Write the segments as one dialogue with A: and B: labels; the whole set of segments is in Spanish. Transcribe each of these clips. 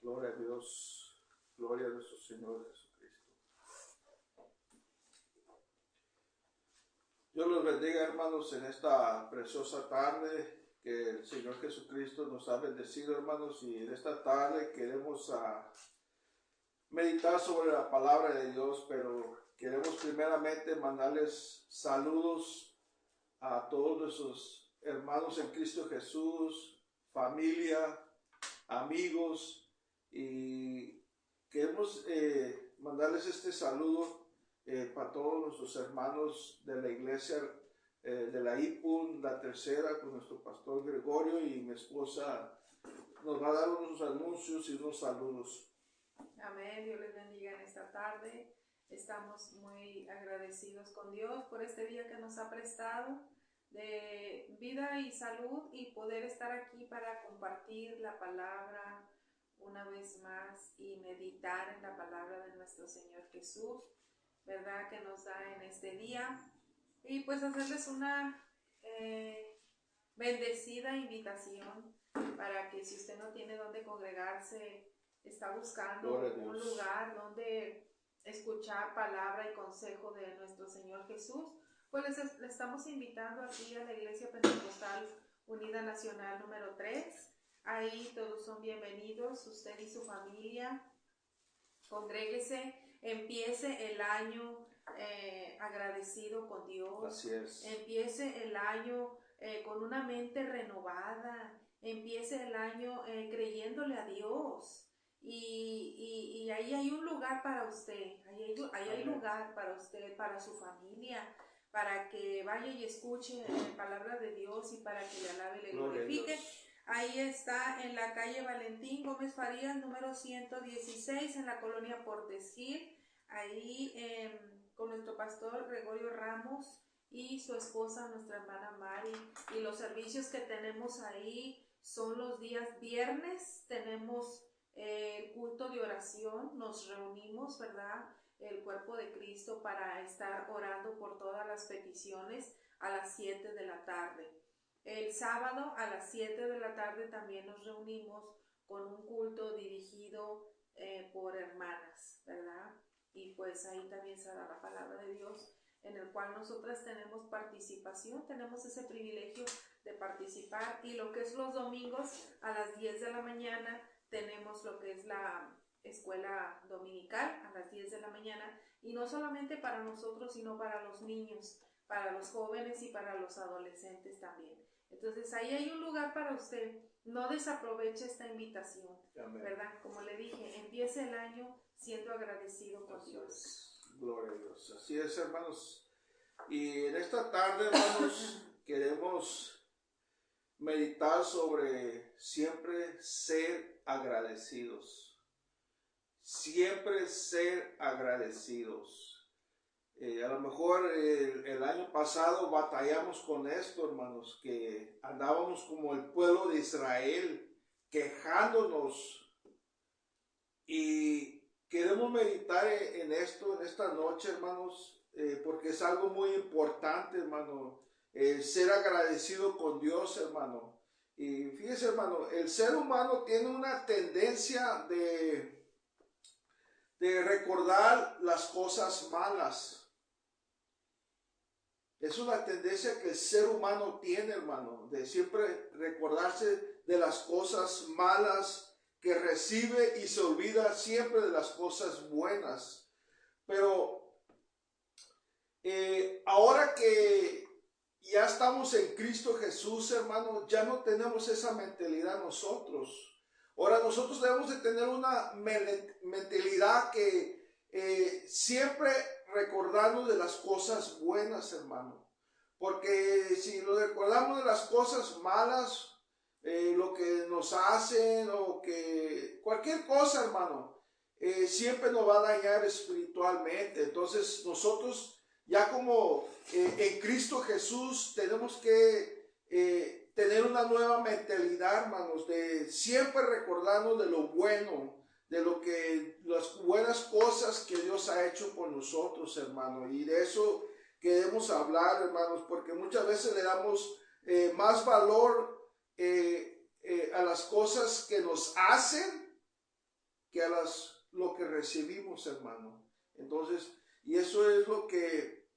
A: Gloria a Dios, gloria a nuestro Señor Jesucristo. Dios los bendiga, hermanos, en esta preciosa tarde que el Señor Jesucristo nos ha bendecido, hermanos, y en esta tarde queremos meditar sobre la palabra de Dios, pero queremos primeramente mandarles saludos a todos nuestros hermanos en Cristo Jesús, familia, amigos, y queremos mandarles este saludo para todos nuestros hermanos de la iglesia de la IPUN, la tercera, con nuestro pastor Gregorio, y mi esposa nos va a dar unos anuncios y unos saludos.
B: Amén, Dios les bendiga en esta tarde. Estamos muy agradecidos con Dios por este día que nos ha prestado de vida y salud y poder estar aquí para compartir la palabra una vez más y meditar en la palabra de nuestro Señor Jesús, ¿verdad? Que nos da en este día. Y pues hacerles una bendecida invitación para que si usted no tiene dónde congregarse, está buscando un lugar donde escuchar palabra y consejo de nuestro Señor Jesús, pues le estamos invitando aquí a la Iglesia Pentecostal Unida Nacional número 3. Ahí todos son bienvenidos, usted y su familia. Congréguese, empiece el año agradecido con Dios.
A: Así es.
B: Empiece el año con una mente renovada. Empiece el año creyéndole a Dios. Y ahí hay un lugar para usted, ahí hay lugar para usted, para su familia, para que vaya y escuche la palabra de Dios y para que le alabe y le glorifique. Ahí está en la calle Valentín Gómez Farías, número 116, en la colonia Portes Gil, ahí con nuestro pastor Gregorio Ramos y su esposa, nuestra hermana Mari. Y los servicios que tenemos ahí son los días viernes, tenemos el culto de oración, nos reunimos, ¿verdad? El cuerpo de Cristo para estar orando por todas las peticiones a las 7 de la tarde. El sábado a las 7 de la tarde también nos reunimos con un culto dirigido por hermanas, ¿verdad? Y pues ahí también se da la palabra de Dios, en el cual nosotras tenemos participación, tenemos ese privilegio de participar. Y lo que es los domingos a las 10 de la mañana tenemos lo que es la escuela dominical a las 10 de la mañana, y no solamente para nosotros, sino para los niños, para los jóvenes y para los adolescentes también. Entonces ahí hay un lugar para usted. No desaproveche esta invitación. Amén. ¿Verdad? Como le dije, empiece el año siendo agradecido con Dios.
A: Gloria a Dios. Así es, hermanos. Y en esta tarde, hermanos, queremos meditar sobre siempre ser agradecidos. Siempre ser agradecidos. A lo mejor el año pasado batallamos con esto, hermanos, que andábamos como el pueblo de Israel, quejándonos. Y queremos meditar en esto, en esta noche, hermanos, porque es algo muy importante, hermano, ser agradecido con Dios, hermano. Y fíjese, hermano, el ser humano tiene una tendencia de recordar las cosas malas. Es una tendencia que el ser humano tiene, hermano, de siempre recordarse de las cosas malas que recibe y se olvida siempre de las cosas buenas. Pero ahora que ya estamos en Cristo Jesús, hermano, ya no tenemos esa mentalidad nosotros. Ahora nosotros debemos de tener una mentalidad que siempre recordarnos de las cosas buenas, hermano. Porque si nos recordamos de las cosas malas, lo que nos hacen o que cualquier cosa, hermano, siempre nos va a dañar espiritualmente. Entonces nosotros ya como en Cristo Jesús tenemos que tener una nueva mentalidad, hermanos, de siempre recordarnos de lo bueno, de lo que las buenas cosas que Dios ha hecho por nosotros, hermano. Y de eso queremos hablar, hermanos, porque muchas veces le damos más valor a las cosas que nos hacen que a lo que recibimos, hermano. Entonces, y eso es lo que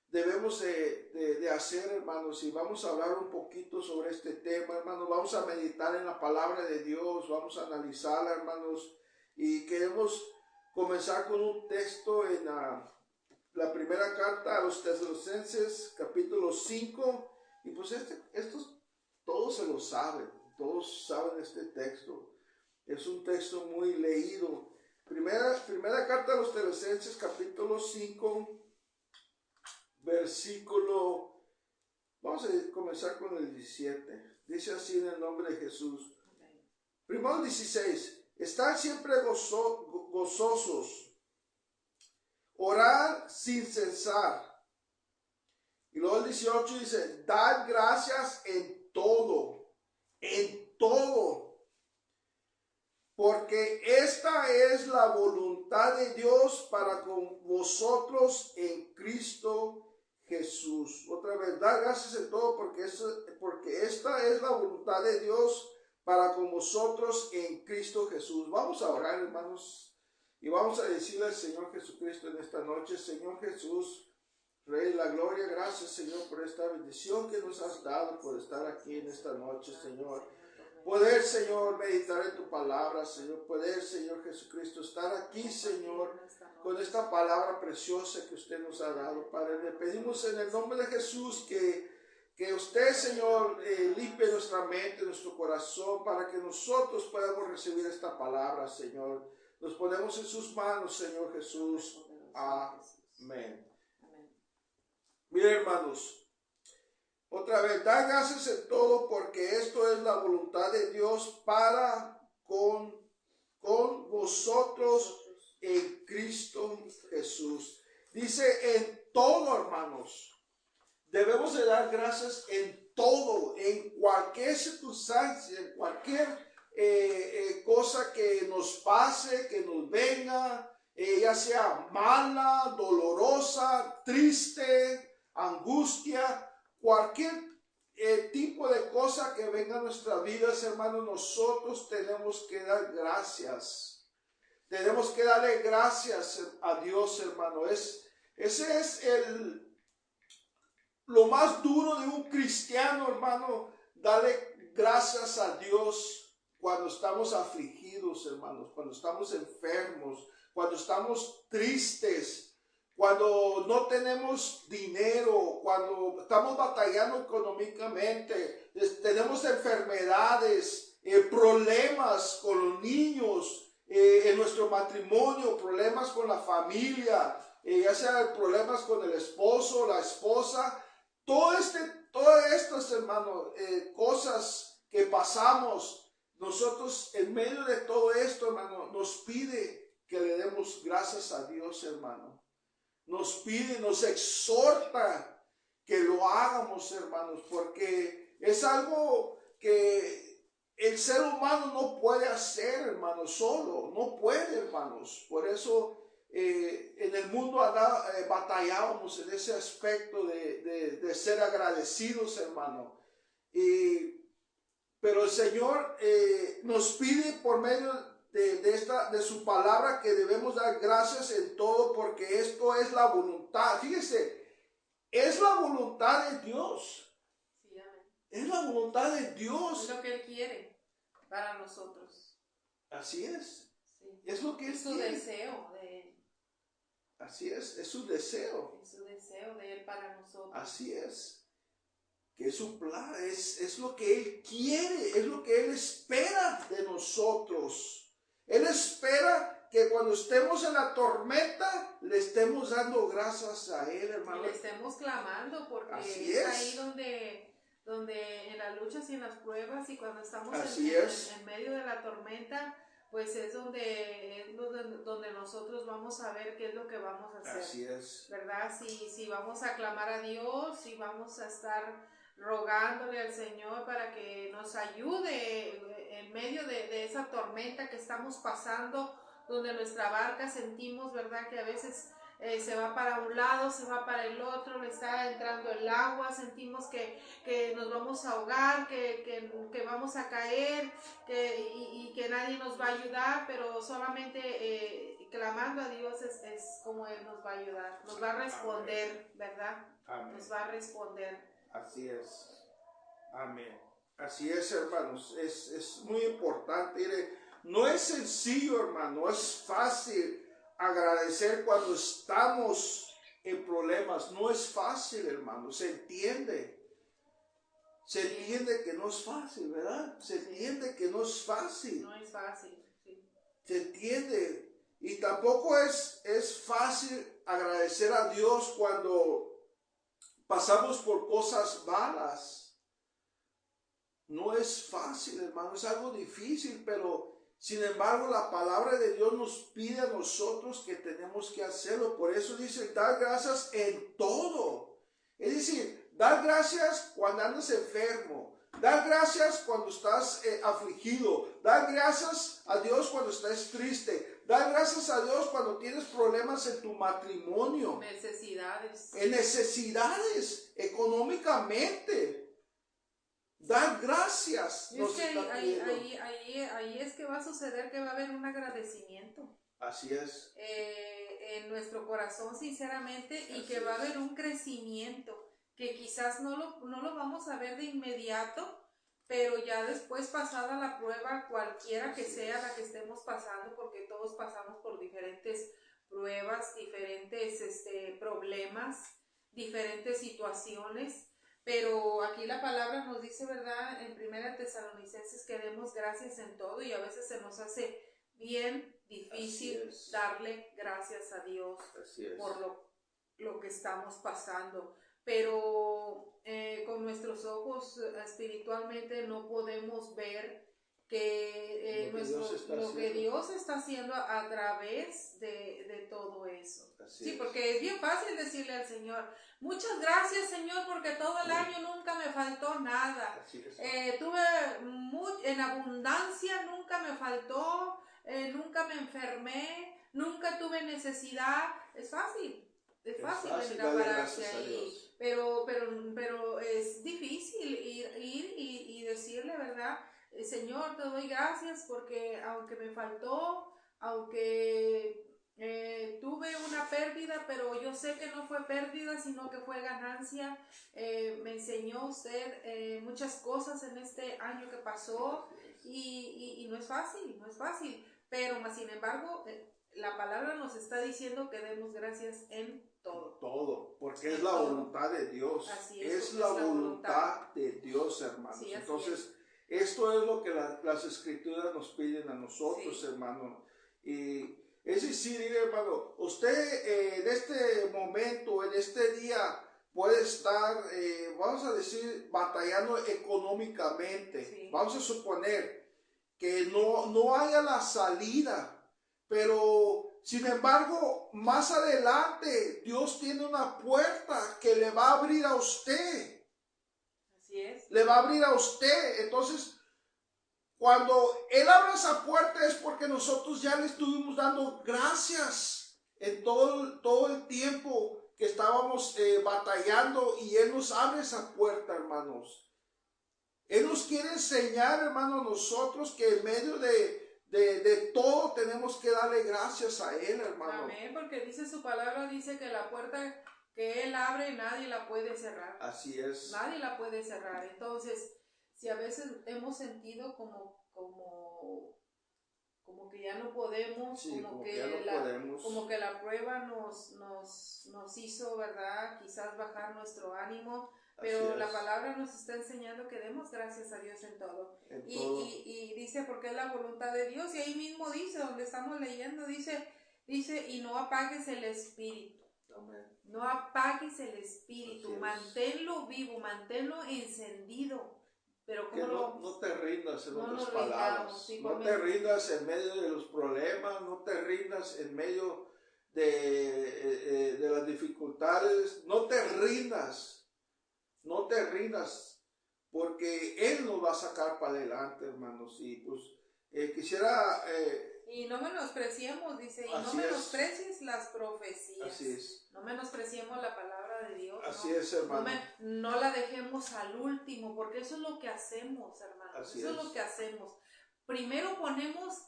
A: debemos de hacer, hermanos. Y vamos a hablar un poquito sobre este tema, hermanos. Vamos a meditar en la palabra de Dios, vamos a analizarla, hermanos. Y queremos comenzar con un texto en la primera carta a los Tesalonicenses, capítulo 5. Y pues estos todos se lo saben, todos saben este texto. Es un texto muy leído. Primera carta a los Tesalonicenses, capítulo 5, versículo, vamos a comenzar con el 17. Dice así en el nombre de Jesús. Primero el 16. Están siempre gozosos. Orar sin cesar. Y luego el 18 dice, dad gracias en todo, porque esta es la voluntad de Dios para con vosotros en Cristo Jesús. Otra vez, dad gracias en todo, porque esta es la voluntad de Dios para con vosotros en Cristo Jesús. Vamos a orar, hermanos, y vamos a decirle al Señor Jesucristo en esta noche, Señor Jesús, Rey de la gloria, gracias, Señor, por esta bendición que nos has dado, por estar aquí en esta noche, Señor. Poder, Señor, meditar en tu palabra, Señor. Poder, Señor Jesucristo, estar aquí, Señor, con esta palabra preciosa que usted nos ha dado, Padre. Le pedimos en el nombre de Jesús que usted, Señor, limpie nuestra mente, nuestro corazón, para que nosotros podamos recibir esta palabra, Señor. Nos ponemos en sus manos, Señor Jesús. Amén. Miren, hermanos, otra vez, da gracias en todo, porque esto es la voluntad de Dios para con vosotros en Cristo Jesús. Dice en todo, hermanos. Debemos de dar gracias en todo, en cualquier circunstancia, en cualquier cosa que nos pase, que nos venga, ya sea mala, dolorosa, triste, angustia, cualquier tipo de cosa que venga a nuestras vidas, hermanos, nosotros tenemos que dar gracias. Tenemos que darle gracias a Dios, hermano. Ese es lo más duro de un cristiano, hermano, darle gracias a Dios cuando estamos afligidos, hermanos, cuando estamos enfermos, cuando estamos tristes, cuando no tenemos dinero, cuando estamos batallando económicamente, tenemos enfermedades, problemas con los niños, en nuestro matrimonio, problemas con la familia, ya sea problemas con el esposo, la esposa. Todas estas, hermanos, cosas que pasamos, nosotros en medio de todo esto, hermano, nos pide que le demos gracias a Dios, hermano. Nos pide, nos exhorta que lo hagamos, hermanos, porque es algo que el ser humano no puede hacer, hermanos, solo. No puede, hermanos. Por eso en el mundo batallábamos en ese aspecto de ser agradecidos, hermano. Pero el Señor nos pide por medio de su palabra que debemos dar gracias en todo, porque esto es la voluntad. Fíjese, es la voluntad de Dios.
B: Sí, amén.
A: Es la voluntad de Dios.
B: Es lo que Él quiere para nosotros.
A: Así es.
B: Sí.
A: Es lo que Él
B: es su
A: quiere.
B: deseo de Él.
A: Así es su deseo.
B: Es su deseo de Él para nosotros.
A: Así es. Que es su plan, es lo que Él quiere, es lo que Él espera de nosotros. Él espera que cuando estemos en la tormenta le estemos dando gracias a Él, hermano.
B: Y le estemos clamando, porque
A: Así
B: es
A: es.
B: ahí donde en las luchas y en las pruebas, y cuando estamos en medio de la tormenta, pues es donde nosotros vamos a ver qué es lo que vamos a hacer.
A: Así es.
B: ¿Verdad? Si vamos a clamar a Dios, si vamos a estar rogándole al Señor para que nos ayude en medio de esa tormenta que estamos pasando, donde nuestra barca sentimos, ¿verdad?, que a veces se va para un lado, se va para el otro, le está entrando el agua, sentimos que nos vamos a ahogar, que vamos a caer, y que nadie nos va a ayudar, pero solamente clamando a Dios es como Él nos va a ayudar, nos va a responder, ¿verdad?
A: Amén.
B: Nos va a responder.
A: Así es. Amén. Así es, hermanos. Es muy importante. Mire, no es sencillo, hermano. No es fácil agradecer cuando estamos en problemas. No es fácil, hermano. Se entiende. Se entiende que no es fácil, ¿verdad? Se entiende que no es fácil.
B: No es fácil, sí.
A: Se entiende. Y tampoco es fácil agradecer a Dios cuando pasamos por cosas malas. No es fácil, hermano, es algo difícil, pero sin embargo la palabra de Dios nos pide a nosotros que tenemos que hacerlo. Por eso dice, dar gracias en todo. Es decir, dar gracias cuando andas enfermo, dar gracias cuando estás afligido, dar gracias a Dios cuando estás triste, dar gracias a Dios cuando tienes problemas en tu matrimonio.
B: Necesidades.
A: En necesidades, económicamente. Dar gracias.
B: Y es que ahí es que va a suceder que va a haber un agradecimiento.
A: Así es.
B: En nuestro corazón, sinceramente, y
A: Así
B: que va a
A: es.
B: haber un crecimiento que quizás no lo vamos a ver de inmediato, pero ya después, pasada la prueba, cualquiera que sea la que estemos pasando, porque todos pasamos por diferentes pruebas, diferentes problemas, diferentes situaciones. Pero aquí la palabra nos dice, ¿verdad? En 1 Tesalonicenses que demos gracias en todo, y a veces se nos hace bien difícil darle gracias a Dios por lo que estamos pasando. Pero con nuestros ojos espiritualmente no podemos ver que lo que Dios está haciendo a través de todo eso. Sí, porque es bien fácil decirle al Señor, muchas gracias, Señor, porque todo el año nunca me faltó nada. Tuve en abundancia, nunca me faltó, nunca me enfermé, nunca tuve necesidad. Es fácil venir a pararse ahí, pero es difícil ir y decirle, ¿verdad? Señor, te doy gracias porque aunque me faltó, aunque tuve una pérdida, pero yo sé que no fue pérdida, sino que fue ganancia. Me enseñó usted muchas cosas en este año que pasó, y no es fácil, pero más sin embargo, la palabra nos está diciendo que demos gracias en todo.
A: Todo, porque es la voluntad de Dios.
B: Así
A: es la voluntad de Dios, hermanos.
B: Sí,
A: entonces, esto es lo que las escrituras nos piden a nosotros, hermano. Y es decir, hermano, usted en este momento, en este día, puede estar, vamos a decir, batallando económicamente.
B: Sí.
A: Vamos a suponer que no haya la salida, pero sin embargo, más adelante, Dios tiene una puerta que le va a abrir a usted.
B: Así es.
A: Le va a abrir a usted. Entonces, cuando Él abre esa puerta es porque nosotros ya le estuvimos dando gracias en todo el tiempo que estábamos batallando, y Él nos abre esa puerta, hermanos. Él nos quiere enseñar, hermanos, nosotros que en medio de todo tenemos que darle gracias a Él, hermano.
B: Amén, porque dice su palabra, dice que la puerta que Él abre nadie la puede cerrar.
A: Así es.
B: Nadie la puede cerrar. Entonces, si a veces hemos sentido como que ya no podemos,
A: sí,
B: como que la prueba nos hizo, ¿verdad? Quizás bajar nuestro ánimo. Pero la palabra nos está enseñando que demos gracias a Dios en todo. Y dice, porque es la voluntad de Dios. Y ahí mismo dice, donde estamos leyendo, dice, y no apagues el espíritu.
A: Amén.
B: No apagues el espíritu. Manténlo vivo, manténlo encendido. Pero
A: que no te rindas, en otras palabras. No te rindas en medio de los problemas, no te rindas en medio de las dificultades. No te rindas. No te rindas, porque Él nos va a sacar para adelante, hermanos. Y pues quisiera...
B: Y no menospreciemos, dice, y no
A: Así
B: menosprecies las profecías.
A: Así es.
B: No menospreciemos la palabra de Dios.
A: Así es, hermano.
B: No la dejemos al último, porque eso es lo que hacemos, hermanos. Eso es lo que hacemos. Primero ponemos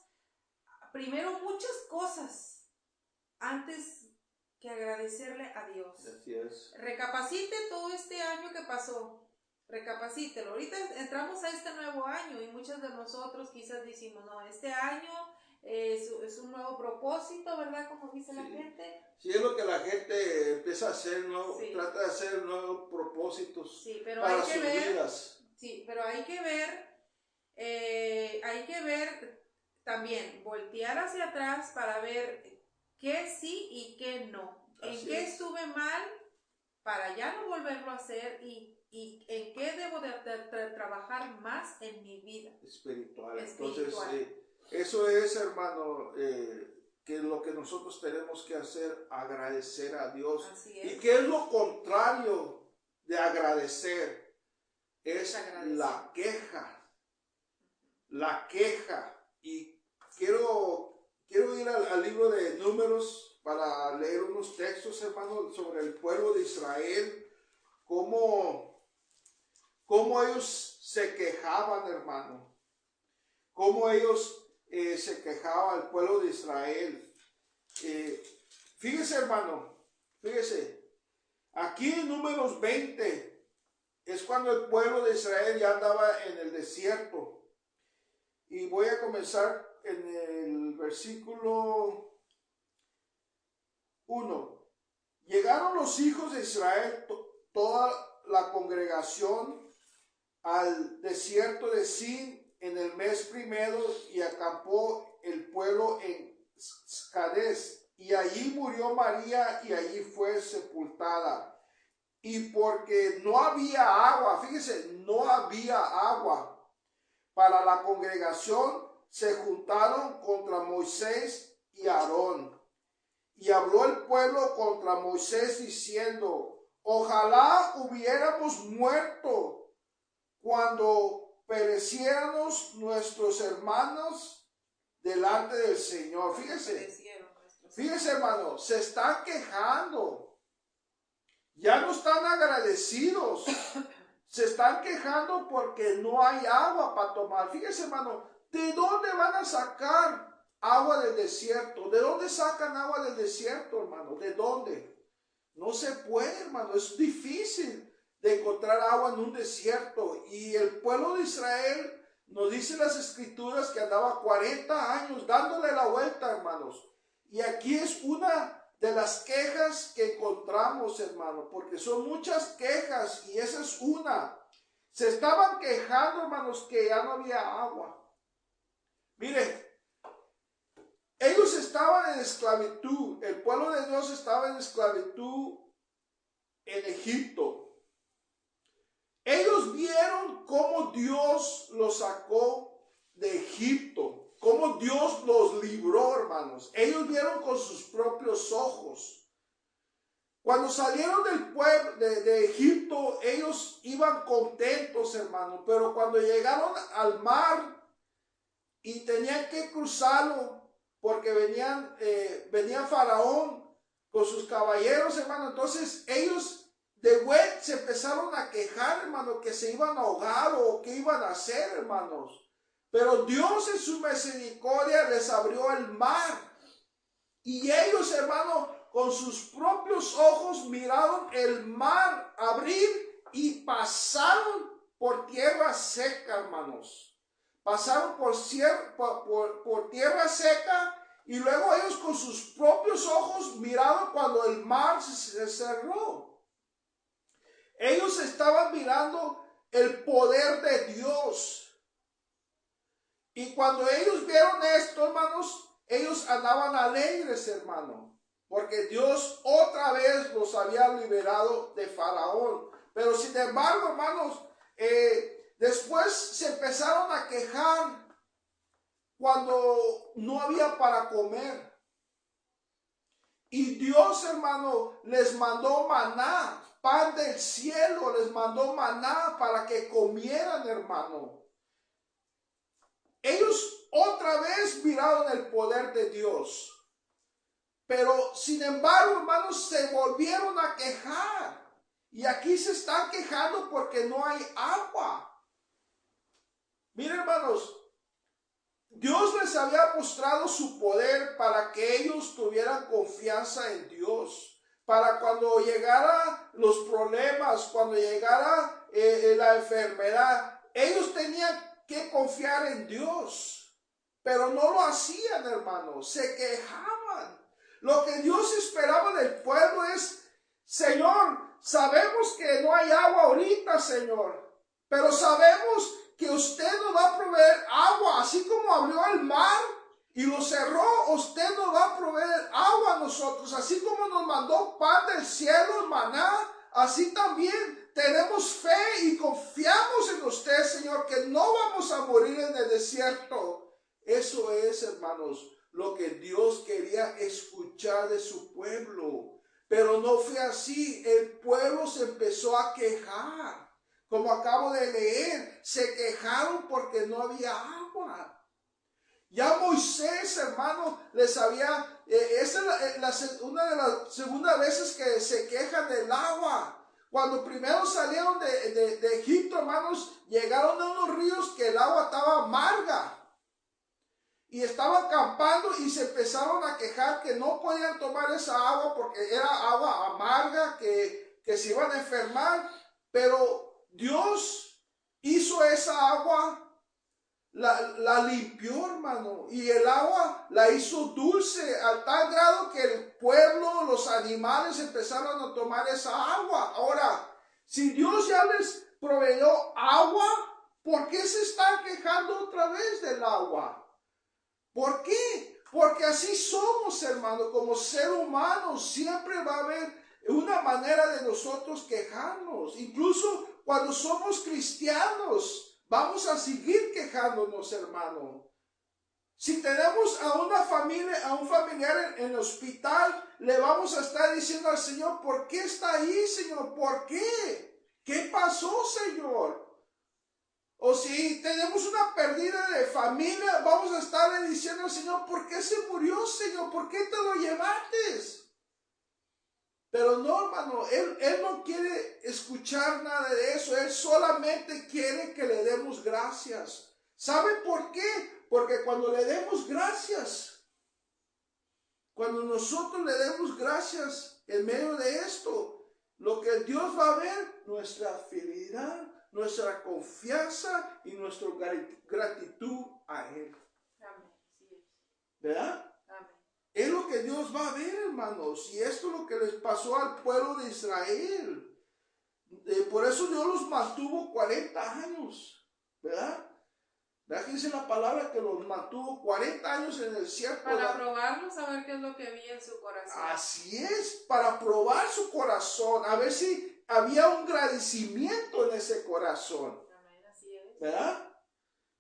B: muchas cosas antes que agradecerle a Dios.
A: Así es.
B: Recapacite todo este año que pasó. Recapacítelo. Ahorita entramos a este nuevo año y muchos de nosotros quizás decimos, no, este año es un nuevo propósito, ¿verdad? Como dice la gente.
A: Sí, es lo que la gente empieza a hacer, ¿no? Sí. Trata de hacer nuevos propósitos,
B: sí, pero
A: para
B: hay que
A: sus
B: ver,
A: vidas.
B: Sí, pero hay que ver también, voltear hacia atrás para ver qué sí y qué no. En qué estuve mal para ya no volverlo a hacer y en qué debo de trabajar más en mi vida
A: espiritual. Entonces, eso es, hermano, que lo que nosotros tenemos que hacer, agradecer a Dios.
B: Así es.
A: ¿Y qué es lo contrario de agradecer? Es la queja. La queja. Y quiero ir al libro de Números para leer unos textos, hermano, sobre el pueblo de Israel, cómo ellos se quejaban, hermano, cómo ellos se quejaban, el pueblo de Israel. Fíjese, hermano, fíjese, aquí en Números 20 es cuando el pueblo de Israel ya andaba en el desierto. Y voy a comenzar en el versículo 1. Llegaron los hijos de Israel, toda la congregación, al desierto de Sin en el mes primero, y acampó el pueblo en Cades, y allí murió María y allí fue sepultada. Y porque no había agua, fíjese, no había agua para la congregación, se juntaron contra Moisés y Aarón. Y habló el pueblo contra Moisés diciendo: ojalá hubiéramos muerto cuando pereciéramos nuestros hermanos delante del Señor. Fíjese, hermano, se están quejando. Ya no están agradecidos. Se están quejando porque no hay agua para tomar. Fíjese, hermano, ¿de dónde van a sacar agua del desierto? ¿De dónde sacan agua del desierto, hermano? ¿De dónde? No se puede, hermano. Es difícil de encontrar agua en un desierto. Y el pueblo de Israel, nos dicen las escrituras, que andaba 40 años dándole la vuelta, hermanos. Y aquí es una de las quejas que encontramos, hermano, porque son muchas quejas y esa es una. Se estaban quejando, hermanos, que ya no había agua. Miren, ellos estaban en esclavitud, el pueblo de Dios estaba en esclavitud en Egipto. Ellos vieron cómo Dios los sacó de Egipto. Cómo Dios los libró, hermanos. Ellos vieron con sus propios ojos. Cuando salieron del pueblo de Egipto, ellos iban contentos, hermanos. Pero cuando llegaron al mar y tenían que cruzarlo, porque venía Faraón con sus caballeros, hermanos. Entonces ellos de vuelta se empezaron a quejar, hermanos, que se iban a ahogar o qué iban a hacer, hermanos. Pero Dios en su misericordia les abrió el mar. Y ellos, hermano, con sus propios ojos miraron el mar abrir y pasaron por tierra seca, hermanos. Pasaron por tierra seca y luego ellos con sus propios ojos miraron cuando el mar se cerró. Ellos estaban mirando el poder de Dios. Y cuando ellos vieron esto, hermanos, ellos andaban alegres, hermano, porque Dios otra vez los había liberado de Faraón. Pero sin embargo, hermanos, después se empezaron a quejar cuando no había para comer. Y Dios, hermano, les mandó maná, pan del cielo, les mandó maná para que comieran, hermano. Ellos otra vez miraron el poder de Dios. Pero sin embargo, hermanos, se volvieron a quejar. Y aquí se están quejando porque no hay agua. Miren, hermanos, Dios les había mostrado su poder para que ellos tuvieran confianza en Dios. Para cuando llegara los problemas, cuando llegara la enfermedad, ellos tenían que confiar en Dios. Pero no lo hacían, hermanos, se quejaban. Lo que Dios esperaba del pueblo es: Señor, sabemos que no hay agua ahorita, Señor, pero sabemos que usted nos va a proveer agua, así como abrió el mar y lo cerró, usted nos va a proveer agua a nosotros, así como nos mandó pan del cielo, maná, así también tenemos fe y confiamos en usted, Señor, que no vamos a morir en el desierto. Eso es, hermanos, lo que Dios quería escuchar de su pueblo. Pero no fue así. El pueblo se empezó a quejar. Como acabo de leer, se quejaron porque no había agua. Ya Moisés, hermano, les había... esa es una de las segundas veces que se quejan del agua. Cuando primero salieron de Egipto, hermanos, llegaron a unos ríos que el agua estaba amarga. Y estaban acampando y se empezaron a quejar que no podían tomar esa agua porque era agua amarga, que se iban a enfermar. Pero Dios hizo esa agua, la limpió, hermano. Y el agua la hizo dulce a tal grado que el pueblo, los animales empezaron a tomar esa agua. Ahora, si Dios ya les proveyó agua, ¿por qué se están quejando otra vez del agua? ¿Por qué? Porque así somos, hermano, como ser humano. Siempre va a haber una manera de nosotros quejarnos. Incluso cuando somos cristianos, vamos a seguir quejándonos, hermano. Si tenemos a una familia, a un familiar en el hospital, le vamos a estar diciendo al Señor: ¿por qué está ahí, Señor? ¿Por qué? ¿Qué pasó, Señor? O si tenemos una pérdida de familia, vamos a estarle diciendo al Señor: ¿por qué se murió, Señor? ¿Por qué te lo llevaste? Pero no, hermano, Él no quiere escuchar nada de eso. Él solamente quiere que le demos gracias. ¿Sabe por qué? Porque cuando le demos gracias, cuando nosotros le demos gracias en medio de esto, lo que Dios va a ver, nuestra fidelidad, nuestra confianza y nuestra gratitud a Él.
B: Amén. Sí.
A: ¿Verdad?
B: Amén.
A: Es lo que Dios va a ver, hermanos. Y esto es lo que les pasó al pueblo de Israel. Por eso Dios los mantuvo 40 años. ¿Verdad? ¿Verdad que dice la palabra que los mantuvo 40 años en el desierto?
B: Para probarlos, a ver qué es lo que había en su corazón.
A: Así es, para probar su corazón. A ver si había un agradecimiento en ese corazón.
B: Amén, así es.
A: ¿Verdad?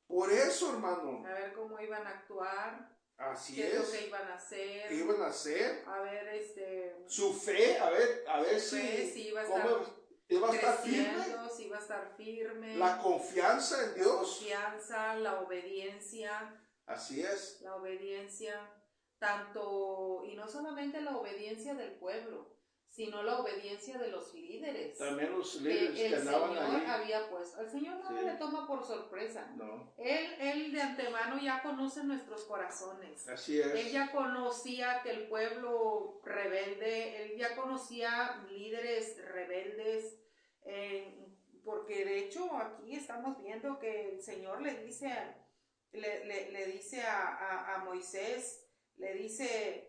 A: Por eso, hermano.
B: A ver cómo iban a actuar.
A: Así
B: qué
A: es.
B: es lo que iban a hacer.
A: ¿Qué iban a hacer?
B: A ver,
A: su fe, a ver
B: si iba a
A: estar firme.
B: Si iba a estar firme.
A: La confianza en Dios.
B: La confianza, la obediencia.
A: Así es.
B: La obediencia, tanto, y no solamente la obediencia del pueblo, sino la obediencia de los líderes.
A: También los líderes que andaban ahí.
B: El Señor había puesto. El Señor no le toma por sorpresa.
A: No.
B: Él de antemano ya conoce nuestros corazones.
A: Así es.
B: Él ya conocía que el pueblo rebelde, él ya conocía líderes rebeldes, porque de hecho aquí estamos viendo que el Señor le dice a Moisés, le dice: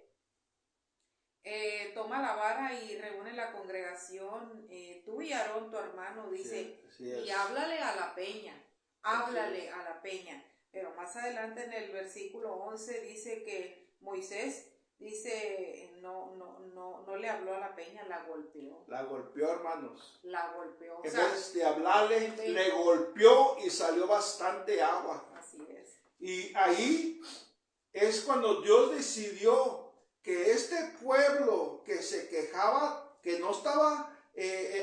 B: toma la vara y reúne la congregación, tú y Aarón tu hermano, dice, y háblale a la peña, háblale a la peña. Pero más adelante en el versículo 11 dice que Moisés dice, no le habló a la peña, la golpeó.
A: La golpeó, hermanos.
B: La golpeó.
A: En vez de hablarle, le golpeó y salió bastante agua.
B: Así es.
A: Y ahí es cuando Dios decidió que este pueblo que se quejaba, que no estaba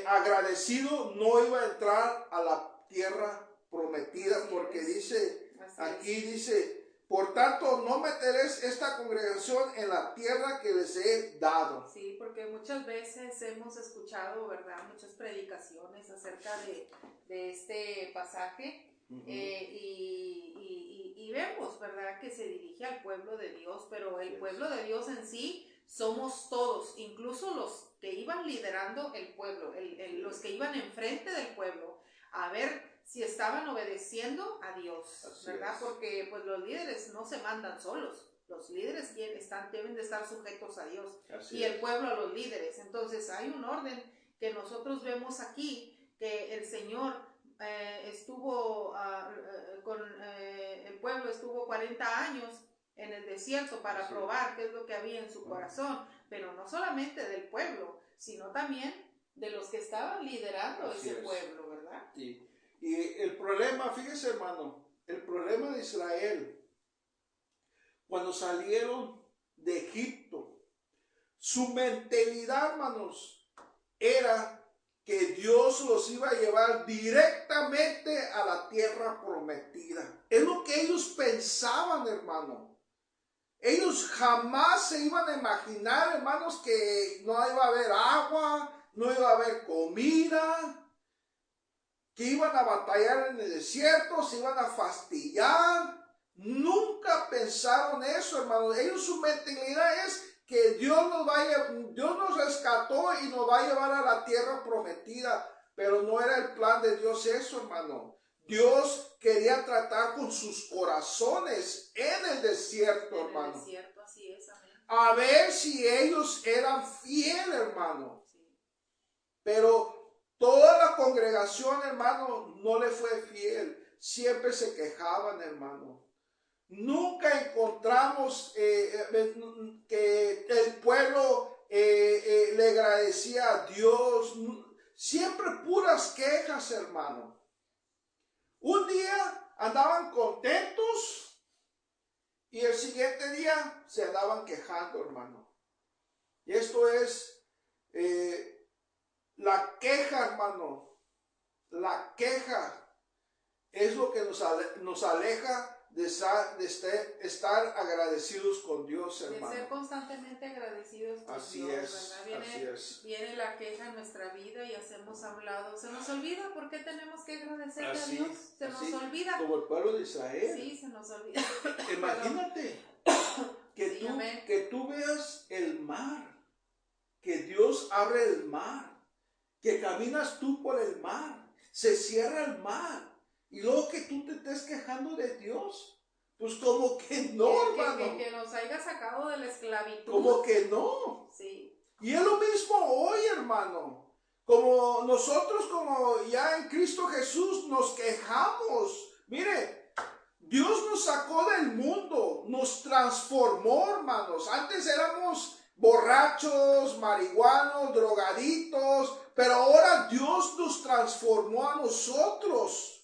A: agradecido, no iba a entrar a la tierra prometida, porque dice, aquí dice, por tanto, no meteréis esta congregación en la tierra que les he dado.
B: Sí, porque muchas veces hemos escuchado, ¿verdad?, muchas predicaciones acerca de este pasaje. Y vemos, ¿verdad?, que se dirige al pueblo de Dios, pero el pueblo de Dios en sí somos todos, incluso los que iban liderando el pueblo, los que iban enfrente del pueblo, a ver si estaban obedeciendo a Dios, ¿verdad? Porque pues los líderes no se mandan solos, los líderes deben de estar sujetos a Dios y el pueblo a los líderes. Entonces hay un orden que nosotros vemos aquí, que el Señor estuvo con el pueblo, estuvo 40 años en el desierto para probar qué es lo que había en su corazón, pero no solamente del pueblo, sino también de los que estaban liderando ese pueblo, ¿verdad?
A: Sí. Y el problema, fíjese hermano, el problema de Israel, cuando salieron de Egipto, su mentalidad, hermanos, era que Dios los iba a llevar directamente a la tierra prometida. Es lo que ellos pensaban, hermano. Ellos jamás se iban a imaginar, hermanos, que no iba a haber agua, no iba a haber comida, que iban a batallar en el desierto, se iban a fastidiar. Nunca pensaron eso, hermanos. Ellos, su mentalidad es que Dios nos rescató y nos va a llevar a la tierra prometida. Pero no era el plan de Dios eso, hermano. Dios quería tratar con sus corazones en el desierto, hermano.
B: En el desierto, así es, amén.
A: A ver si ellos eran fieles, hermano.
B: Sí.
A: Pero toda la congregación, hermano, no le fue fiel. Siempre se quejaban, hermano. Nunca encontramos que el pueblo le agradecía a Dios. Siempre puras quejas, hermano. Un día andaban contentos y el siguiente día se andaban quejando, hermano. Y esto es la queja, hermano. La queja es lo que nos aleja de estar agradecidos con Dios, hermano.
B: De ser constantemente agradecidos con
A: Así
B: Dios,
A: es,
B: ¿verdad? Viene la queja en nuestra vida y hacemos a un lado. Se nos olvida por qué tenemos que agradecerle a Dios. Se nos olvida.
A: Como el pueblo de Israel.
B: Sí, se nos olvida.
A: Imagínate
B: sí,
A: que tú veas el mar, que Dios abre el mar, que caminas tú por el mar, se cierra el mar. Y luego que tú te estés quejando de Dios, pues como que no, hermano.
B: Que nos haya sacado de la esclavitud.
A: Como que no.
B: Sí.
A: Y es lo mismo hoy, hermano. Como nosotros, como ya en Cristo Jesús, nos quejamos. Mire, Dios nos sacó del mundo, nos transformó, hermanos. Antes éramos borrachos, marihuanos, drogaditos, pero ahora Dios nos transformó a nosotros.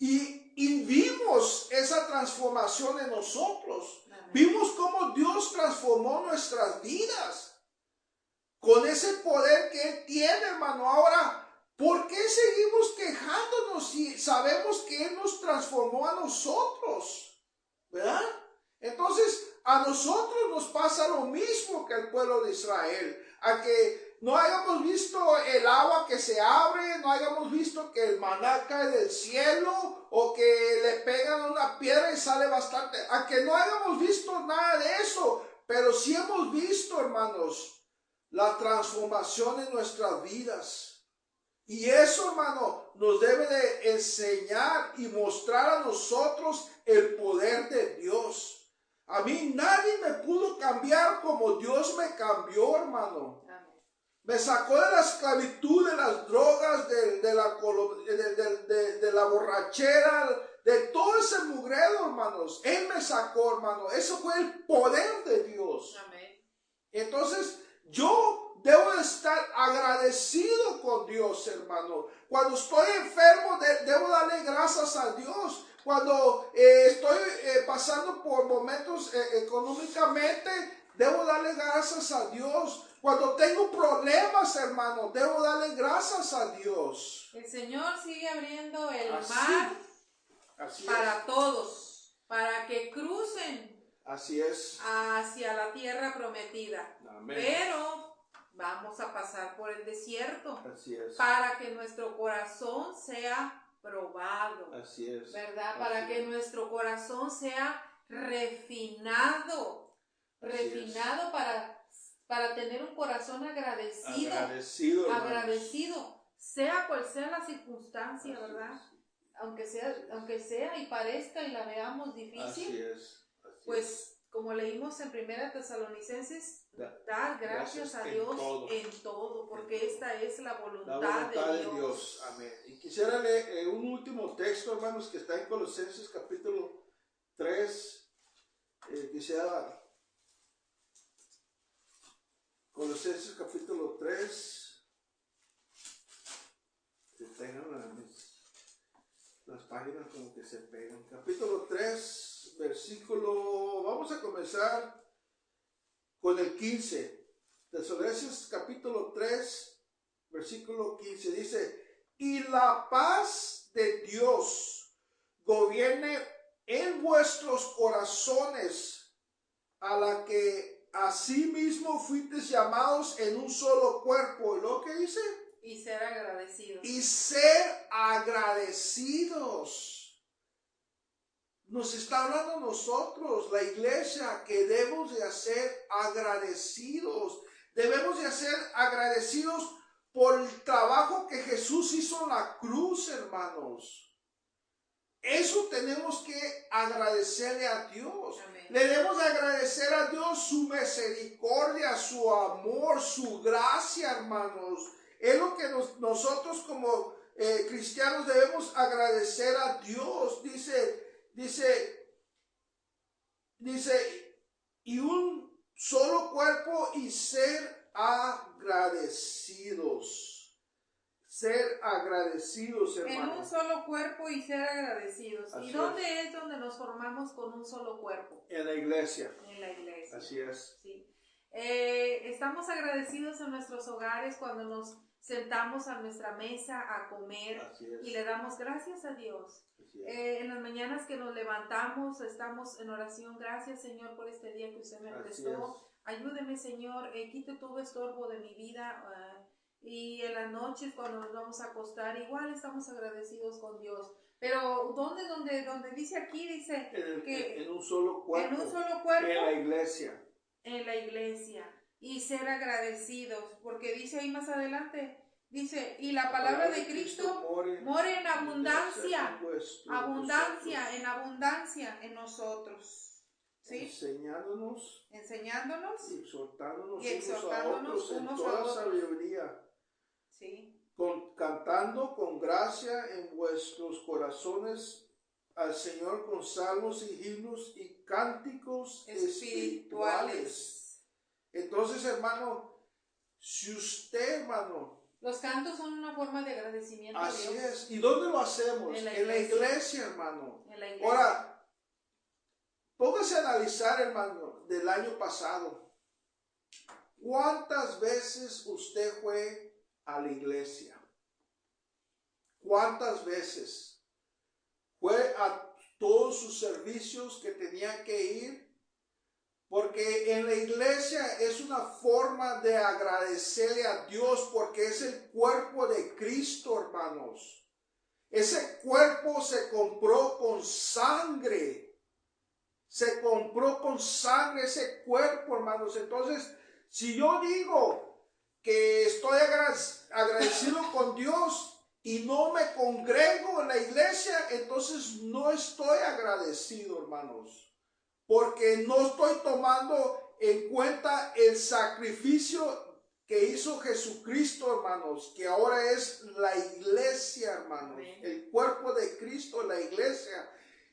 A: Y vimos esa transformación en nosotros. Amén. Vimos cómo Dios transformó nuestras vidas. Con ese poder que Él tiene, hermano. Ahora, ¿por qué seguimos quejándonos si sabemos que Él nos transformó a nosotros? ¿Verdad? Entonces, a nosotros nos pasa lo mismo que al pueblo de Israel. A que no hayamos visto el agua que se abre, no hayamos visto que el maná cae del cielo o que le pegan una piedra y sale bastante. A que no hayamos visto nada de eso, pero sí hemos visto, hermanos, la transformación en nuestras vidas. Y eso, hermano, nos debe de enseñar y mostrar a nosotros el poder de Dios. A mí nadie me pudo cambiar como Dios me cambió, hermano. Me sacó de la esclavitud, de las drogas, de la borrachera, de todo ese mugrero, hermanos. Él me sacó, hermano. Eso fue el poder de Dios.
B: Amén.
A: Entonces, yo debo estar agradecido con Dios, hermano. Cuando estoy enfermo, debo darle gracias a Dios. Cuando estoy pasando por momentos económicamente, debo darle gracias a Dios. Cuando tengo problemas, hermano, debo darle gracias a Dios.
B: El Señor sigue abriendo el mar
A: Así
B: para todos. para que crucen
A: Así es.
B: hacia la tierra prometida.
A: Amén.
B: Pero vamos a pasar por el desierto
A: Así es.
B: para que nuestro corazón sea probado.
A: Así es.
B: ¿Verdad?
A: Así
B: Para que
A: es.
B: nuestro corazón sea refinado.
A: Así
B: Refinado para tener un corazón agradecido.
A: Agradecido, hermanos.
B: Agradecido. Sea cual sea la circunstancia,
A: Así
B: ¿verdad?
A: es.
B: Aunque sea y parezca y la veamos difícil.
A: Así es. Así es.
B: Pues como leímos en 1 Tesalonicenses, dar gracias a Dios en todo, porque esta es la voluntad de Dios.
A: Amén. Y quisiera leer un último texto, hermanos, que está en Colosenses capítulo 3. Quisiera Colosenses capítulo 3. Que tengan las páginas como que se pegan. Capítulo 3, versículo, vamos a comenzar con el 15. Tesalonicenses capítulo 3, versículo 15. Dice, y la paz de Dios gobierne en vuestros corazones, a la que asimismo fuisteis llamados en un solo cuerpo. ¿Y lo que dice?
B: Y ser agradecidos.
A: Y ser agradecidos. Nos está hablando a nosotros, la iglesia, que debemos de ser agradecidos. Debemos de ser agradecidos por el trabajo que Jesús hizo en la cruz, hermanos. Eso tenemos que agradecerle a Dios.
B: Amén.
A: Le debemos agradecer a Dios su misericordia, su amor, su gracia, hermanos. Es lo que nosotros como cristianos debemos agradecer a Dios. Dice, y un solo cuerpo y ser agradecidos. Ser agradecidos, hermanos.
B: En un solo cuerpo y ser agradecidos.
A: Así
B: ¿Y dónde es donde nos formamos con un solo cuerpo?
A: En la iglesia.
B: En la iglesia.
A: Así es.
B: Sí. Estamos agradecidos en nuestros hogares cuando nos sentamos a nuestra mesa a comer.
A: Así es.
B: Y le damos gracias a Dios.
A: Así es.
B: En las mañanas que nos levantamos estamos en oración. Gracias, Señor, por este día que usted me
A: Así
B: prestó. Ayúdeme, Señor, quite todo estorbo de mi vida. Y en las noches cuando nos vamos a acostar igual estamos agradecidos con Dios. Pero donde dice aquí, dice que
A: en un solo cuerpo.
B: en un solo cuerpo.
A: En la iglesia.
B: En la iglesia. Y ser agradecidos. Porque dice ahí más adelante, dice, y la palabra de Cristo more en abundancia. En abundancia en nosotros. ¿Sí?
A: Enseñándonos
B: y
A: exhortándonos
B: exhortándonos
A: unos a otros en
B: unos a
A: toda
B: otros.
A: sabiduría.
B: Sí.
A: Cantando con gracia en vuestros corazones al Señor con salmos y himnos y cánticos espirituales. Entonces, hermano, si usted, hermano,
B: los cantos son una forma de agradecimiento a Dios.
A: Así es. ¿Y dónde lo hacemos?
B: En la
A: iglesia, hermano.
B: En la iglesia.
A: Ahora, póngase a analizar, hermano, del año pasado. ¿Cuántas veces usted fue a la iglesia? ¿Cuántas veces fue a todos sus servicios que tenía que ir? Porque en la iglesia es una forma de agradecerle a Dios, porque es el cuerpo de Cristo, hermanos. Ese cuerpo se compró con sangre. Se compró con sangre ese cuerpo, hermanos. Entonces, si yo digo que estoy agradecido con Dios y no me congrego en la iglesia, entonces no estoy agradecido, hermanos. Porque no estoy tomando en cuenta el sacrificio que hizo Jesucristo, hermanos, que ahora es la iglesia, hermanos. Amén. El cuerpo de Cristo, la iglesia.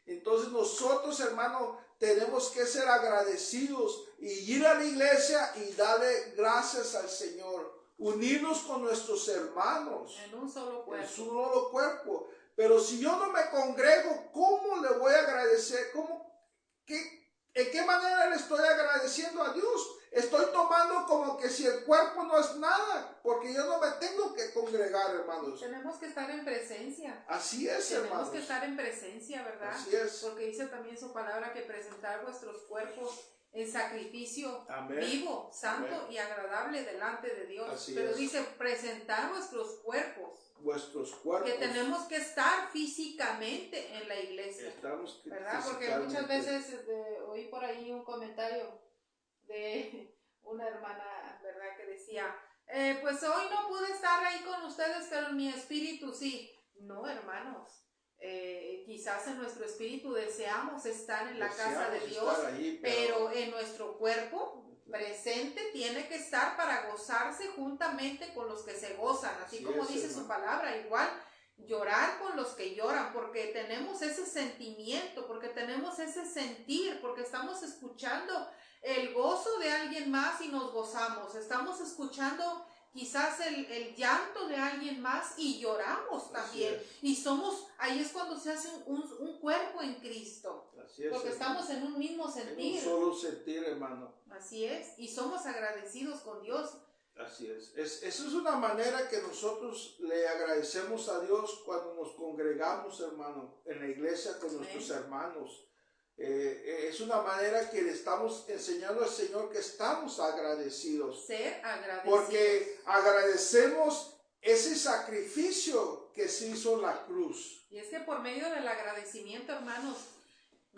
A: Entonces nosotros, hermanos, tenemos que ser agradecidos y ir a la iglesia y darle gracias al Señor. Unirnos con nuestros hermanos.
B: En un solo cuerpo.
A: En un solo cuerpo. Pero si yo no me congrego, ¿cómo le voy a agradecer? ¿En qué manera le estoy agradeciendo a Dios? estoy tomando como que si el cuerpo no es nada, porque yo no me tengo que congregar, hermanos.
B: Tenemos que estar en presencia.
A: Así es, hermanos.
B: Tenemos que estar en presencia, ¿verdad?
A: Así es.
B: Porque dice también su palabra que presentar vuestros cuerpos en sacrificio
A: Amén.
B: vivo, santo
A: Amén.
B: y agradable delante de Dios.
A: Así
B: Pero
A: es.
B: dice presentar vuestros cuerpos.
A: Vuestros cuerpos.
B: Que tenemos que estar físicamente en la iglesia.
A: Estamos
B: ¿verdad? Porque muchas veces oí por ahí un comentario de una hermana, ¿verdad? Que decía, pues hoy no pude estar ahí con ustedes, pero en mi espíritu sí. No, hermanos. Quizás en nuestro espíritu deseamos estar en la casa de Dios,
A: ahí,
B: pero en nuestro cuerpo presente tiene que estar para gozarse juntamente con los que se gozan, así como dice su palabra, igual llorar con los que lloran, porque tenemos ese sentimiento, porque tenemos ese sentir, porque estamos escuchando el gozo de alguien más y nos gozamos, estamos escuchando quizás el llanto de alguien más y lloramos también. Y somos, ahí es cuando se hace un cuerpo en Cristo.
A: Así es,
B: porque estamos en un mismo sentir.
A: En un solo sentir, hermano.
B: Así es. Y somos agradecidos con Dios.
A: Así es. Eso es una manera que nosotros le agradecemos a Dios cuando nos congregamos, hermano, en la iglesia con nuestros hermanos. Es una manera que le estamos enseñando al Señor que estamos agradecidos.
B: Ser agradecidos.
A: Porque agradecemos ese sacrificio que se hizo en la cruz.
B: Y es que por medio del agradecimiento, hermanos,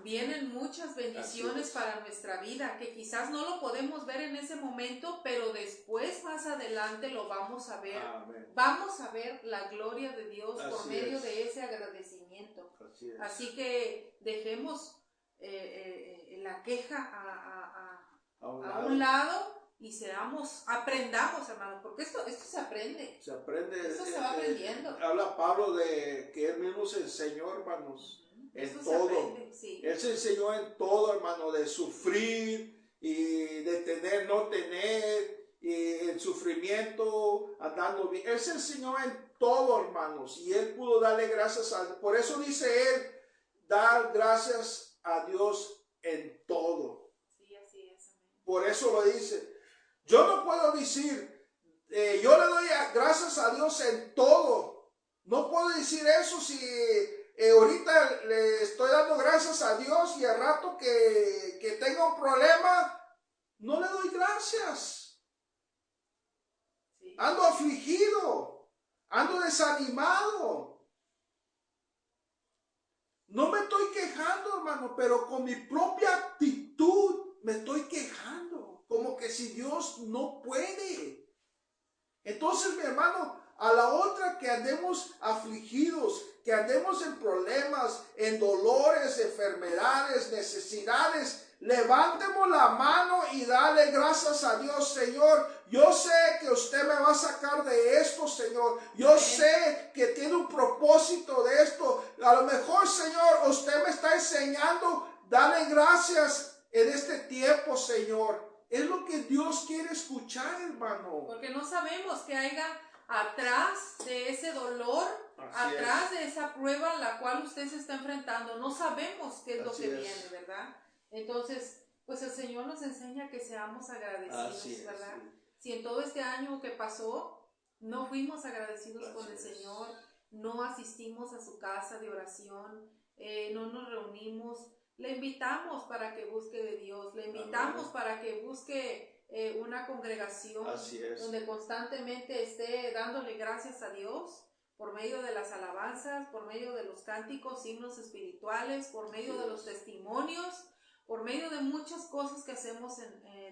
B: vienen muchas bendiciones para nuestra vida, que quizás no lo podemos ver en ese momento, pero después, más adelante, lo vamos a ver.
A: Amén.
B: Vamos a ver la gloria de Dios por medio de ese agradecimiento. Así que dejemos la queja a un lado y aprendamos, hermano, porque esto se aprende.
A: Se aprende.
B: Esto se va aprendiendo.
A: Habla Pablo de que él mismo se enseñó, hermanos, en todo.
B: Sí.
A: Él se enseñó en todo, hermano, de sufrir y de tener, no tener, y el sufrimiento, andando bien. Él se enseñó en todo, hermanos, y él pudo darle gracias a Dios. Por eso dice él, dar gracias a Dios en todo.
B: Sí, así es. Amén.
A: Por eso lo dice. Yo no puedo decir, yo le doy gracias a Dios en todo. No puedo decir eso si ahorita le estoy dando gracias a Dios y al rato que tenga un problema, no le doy gracias.
B: Sí.
A: Ando afligido, ando desanimado. No me estoy quejando, hermano, pero con mi propia actitud me estoy quejando. Como que si Dios no puede. Entonces, mi hermano, a la otra que andemos afligidos, que andemos en problemas, en dolores, enfermedades, necesidades, levantemos la mano y dale gracias a Dios. Señor, yo sé que usted me va a sacar de esto, Señor. Yo sé que tiene un propósito de esto. A lo mejor, Señor, usted me está enseñando, dale gracias en este tiempo, Señor. Es lo que Dios quiere escuchar, hermano.
B: Porque no sabemos que haya atrás de ese dolor, atrás de esa prueba a la cual usted se está enfrentando. No sabemos qué es lo que viene, ¿verdad? Entonces, pues el Señor nos enseña que seamos agradecidos, ¿verdad? Si en todo este año que pasó no fuimos agradecidos con el Señor, no asistimos a su casa de oración, no nos reunimos, le invitamos para que busque de Dios, le invitamos para que busque una congregación donde constantemente esté dándole gracias a Dios por medio de las alabanzas, por medio de los cánticos, himnos espirituales, por medio de los testimonios, por medio de muchas cosas que hacemos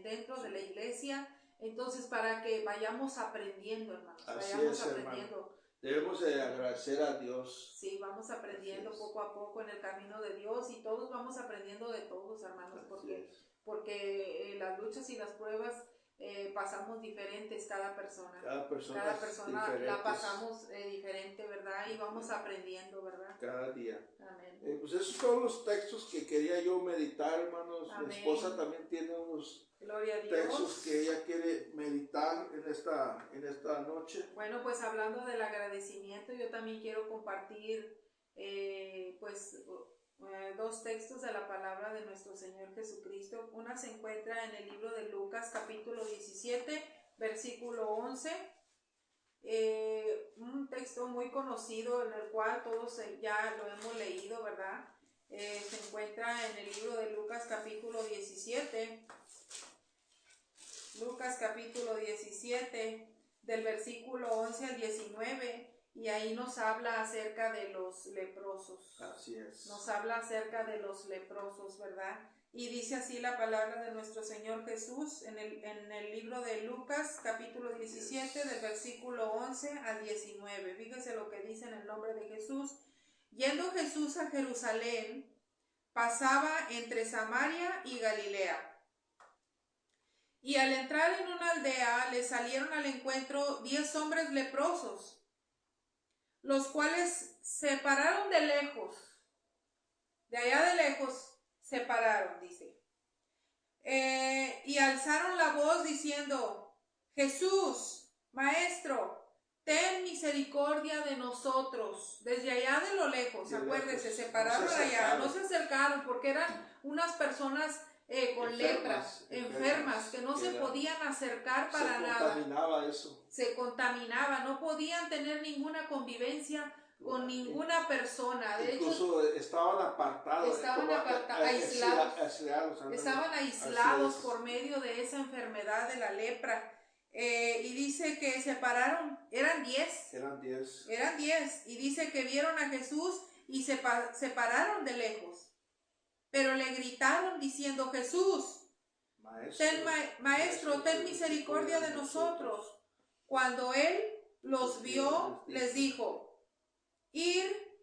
B: dentro de la iglesia. Entonces, para que vayamos aprendiendo, hermanos, vayamos aprendiendo.
A: Hermano. Debemos de agradecer a Dios.
B: Sí, vamos aprendiendo poco a poco en el camino de Dios y todos vamos aprendiendo de todos, hermanos, porque las luchas y las pruebas pasamos diferentes cada persona. Cada persona la pasamos diferente, ¿verdad? Y vamos aprendiendo, ¿verdad?
A: Cada día.
B: Amén.
A: Pues esos son los textos que quería yo meditar, hermanos.
B: Amén.
A: Mi esposa también tiene unos textos que ella quiere meditar en esta noche.
B: Bueno, pues hablando del agradecimiento, yo también quiero compartir pues dos textos de la palabra de nuestro Señor Jesucristo. Una se encuentra en el libro de Lucas capítulo 17, versículo 11. Un texto muy conocido en el cual todos ya lo hemos leído, ¿verdad? Se encuentra en el libro de Lucas capítulo 17. Lucas capítulo 17, del versículo 11 al 19. Y ahí nos habla acerca de los leprosos.
A: Así es.
B: Nos habla acerca de los leprosos, ¿verdad? Y dice así la palabra de nuestro Señor Jesús en el libro de Lucas, capítulo 17, del versículo 11 al 19. Fíjese lo que dice en el nombre de Jesús. Yendo Jesús a Jerusalén, pasaba entre Samaria y Galilea. Y al entrar en una aldea, le salieron al encuentro 10 hombres leprosos, los cuales se pararon de lejos, de allá de lejos se pararon, dice, y alzaron la voz diciendo: Jesús, Maestro, ten misericordia de nosotros. Desde allá de lo lejos, acuérdese, se pararon allá, no se acercaron porque eran unas personas con lepra, enfermas, que no se podían acercar para nada.
A: Se contaminaba eso.
B: Se contaminaba, no podían tener ninguna convivencia con ninguna persona. De
A: incluso
B: hecho,
A: estaban apartados,
B: aislados. Estaban aislados por medio de esa enfermedad de la lepra. Y dice que se pararon, eran 10. Eran 10. Y dice que vieron a Jesús y se pararon de lejos. Pero le gritaron diciendo: Jesús, Maestro, ten misericordia de nosotros. Cuando él los vio, les dijo: Ir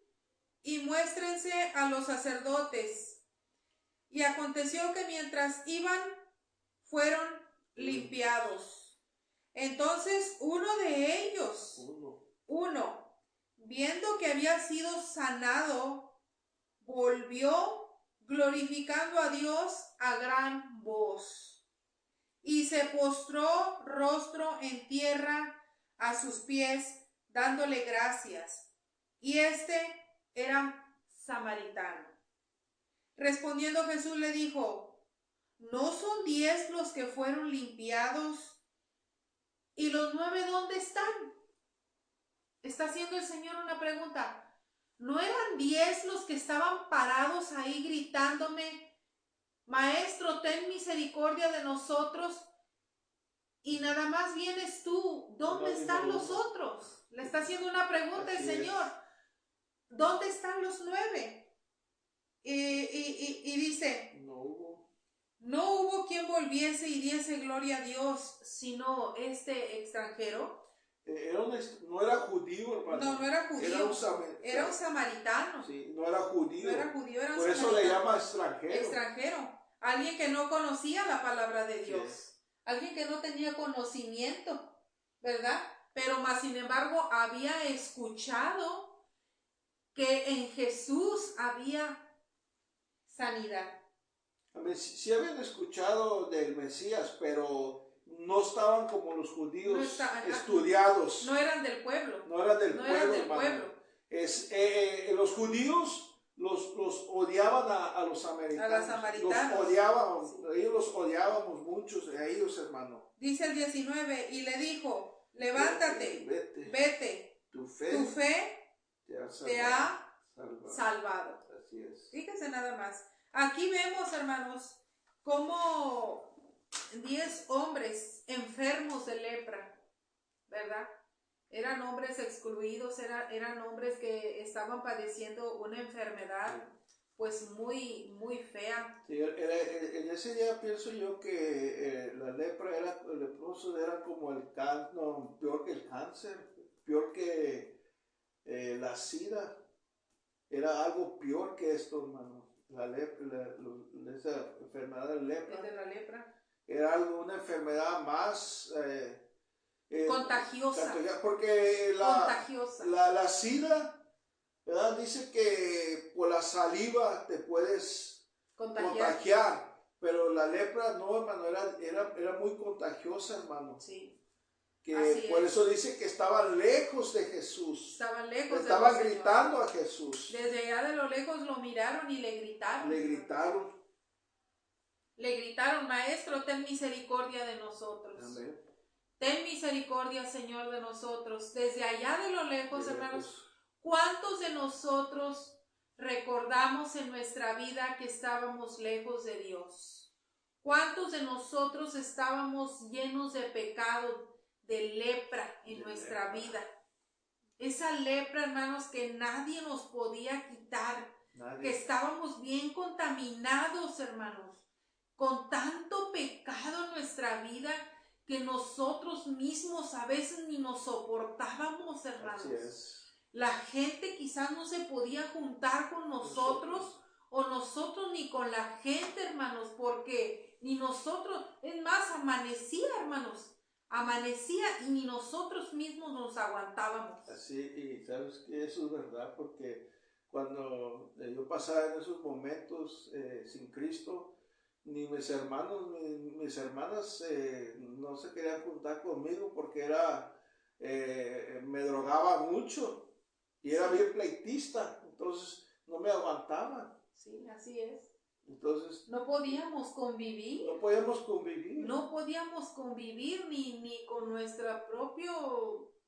B: y muéstrense a los sacerdotes. Y aconteció que mientras iban, fueron limpiados. Entonces uno de ellos, viendo que había sido sanado, volvió glorificando a Dios a gran voz, y se postró rostro en tierra a sus pies, dándole gracias. Y era samaritano. Respondiendo Jesús le dijo: ¿no son 10 los que fueron limpiados? ¿Y los 9 dónde están? Está haciendo el Señor una pregunta. ¿No eran 10 los que estaban parados ahí gritándome: Maestro, ten misericordia de nosotros? Y nada más vienes tú. ¿Dónde están los otros? Le está haciendo una pregunta el Señor. ¿Dónde están los 9? Y dice: no hubo quien volviese y diese gloria a Dios, sino este extranjero.
A: No era judío, hermano.
B: No era judío. Era un samaritano.
A: Sí, no era judío.
B: No era judío, era un
A: Por eso
B: samaritano.
A: le llama extranjero.
B: Extranjero. Alguien que no conocía la palabra de Dios.
A: Sí.
B: Alguien que no tenía conocimiento, ¿verdad? Pero más sin embargo había escuchado que en Jesús había sanidad.
A: Sí habían escuchado del Mesías, pero no estaban como los judíos estudiados.
B: No eran del pueblo.
A: No eran del pueblo. Los judíos los odiaban a los samaritanos.
B: A los samaritanos.
A: Los odiaban, sí. Ellos los odiábamos muchos a ellos, hermano.
B: Dice el 19, y le dijo: levántate, vete. Tu fe te ha salvado.
A: Así es.
B: Fíjense nada más. Aquí vemos, hermanos, cómo 10 hombres enfermos de lepra, ¿verdad? Eran hombres excluidos, eran hombres que estaban padeciendo una enfermedad pues muy, muy fea.
A: Sí, en ese día pienso yo que la lepra, el leproso era como peor que el cáncer, peor que la sida, era algo peor que esto, hermano. Esa enfermedad de
B: la lepra
A: era una enfermedad más
B: contagiosa,
A: porque la sida, ¿verdad? Dice que por la saliva te puedes contagiar, pero la lepra no, hermano, era muy contagiosa, hermano.
B: Sí.
A: que por eso dice que estaban lejos de Jesús.
B: Estaban lejos
A: Estaban
B: del
A: gritando a Jesús.
B: Desde allá de lo lejos lo miraron y le gritaron.
A: Le gritaron.
B: Le gritaron, Maestro, ten misericordia de nosotros.
A: Amén.
B: Ten misericordia, Señor, de nosotros. Desde allá de lo lejos, hermanos, ¿cuántos de nosotros recordamos en nuestra vida que estábamos lejos de Dios? ¿Cuántos de nosotros estábamos llenos de pecado, de lepra en nuestra vida? Esa lepra, hermanos, que nadie nos podía quitar. Que estábamos bien contaminados, hermanos, con tanto pecado en nuestra vida que nosotros mismos a veces ni nos soportábamos, hermanos.
A: Así es.
B: La gente quizás no se podía juntar con nosotros o nosotros ni con la gente, hermanos, porque ni nosotros, es más, amanecía, hermanos, amanecía y ni nosotros mismos nos aguantábamos.
A: Así, y sabes que eso es verdad, porque cuando yo pasaba en esos momentos sin Cristo, ni mis hermanos ni mis hermanas no se querían juntar conmigo porque me drogaba mucho y era bien pleitista, entonces no me aguantaba.
B: Sí, así es.
A: Entonces
B: no podíamos convivir.
A: No podíamos convivir.
B: No podíamos convivir ni con nuestra propia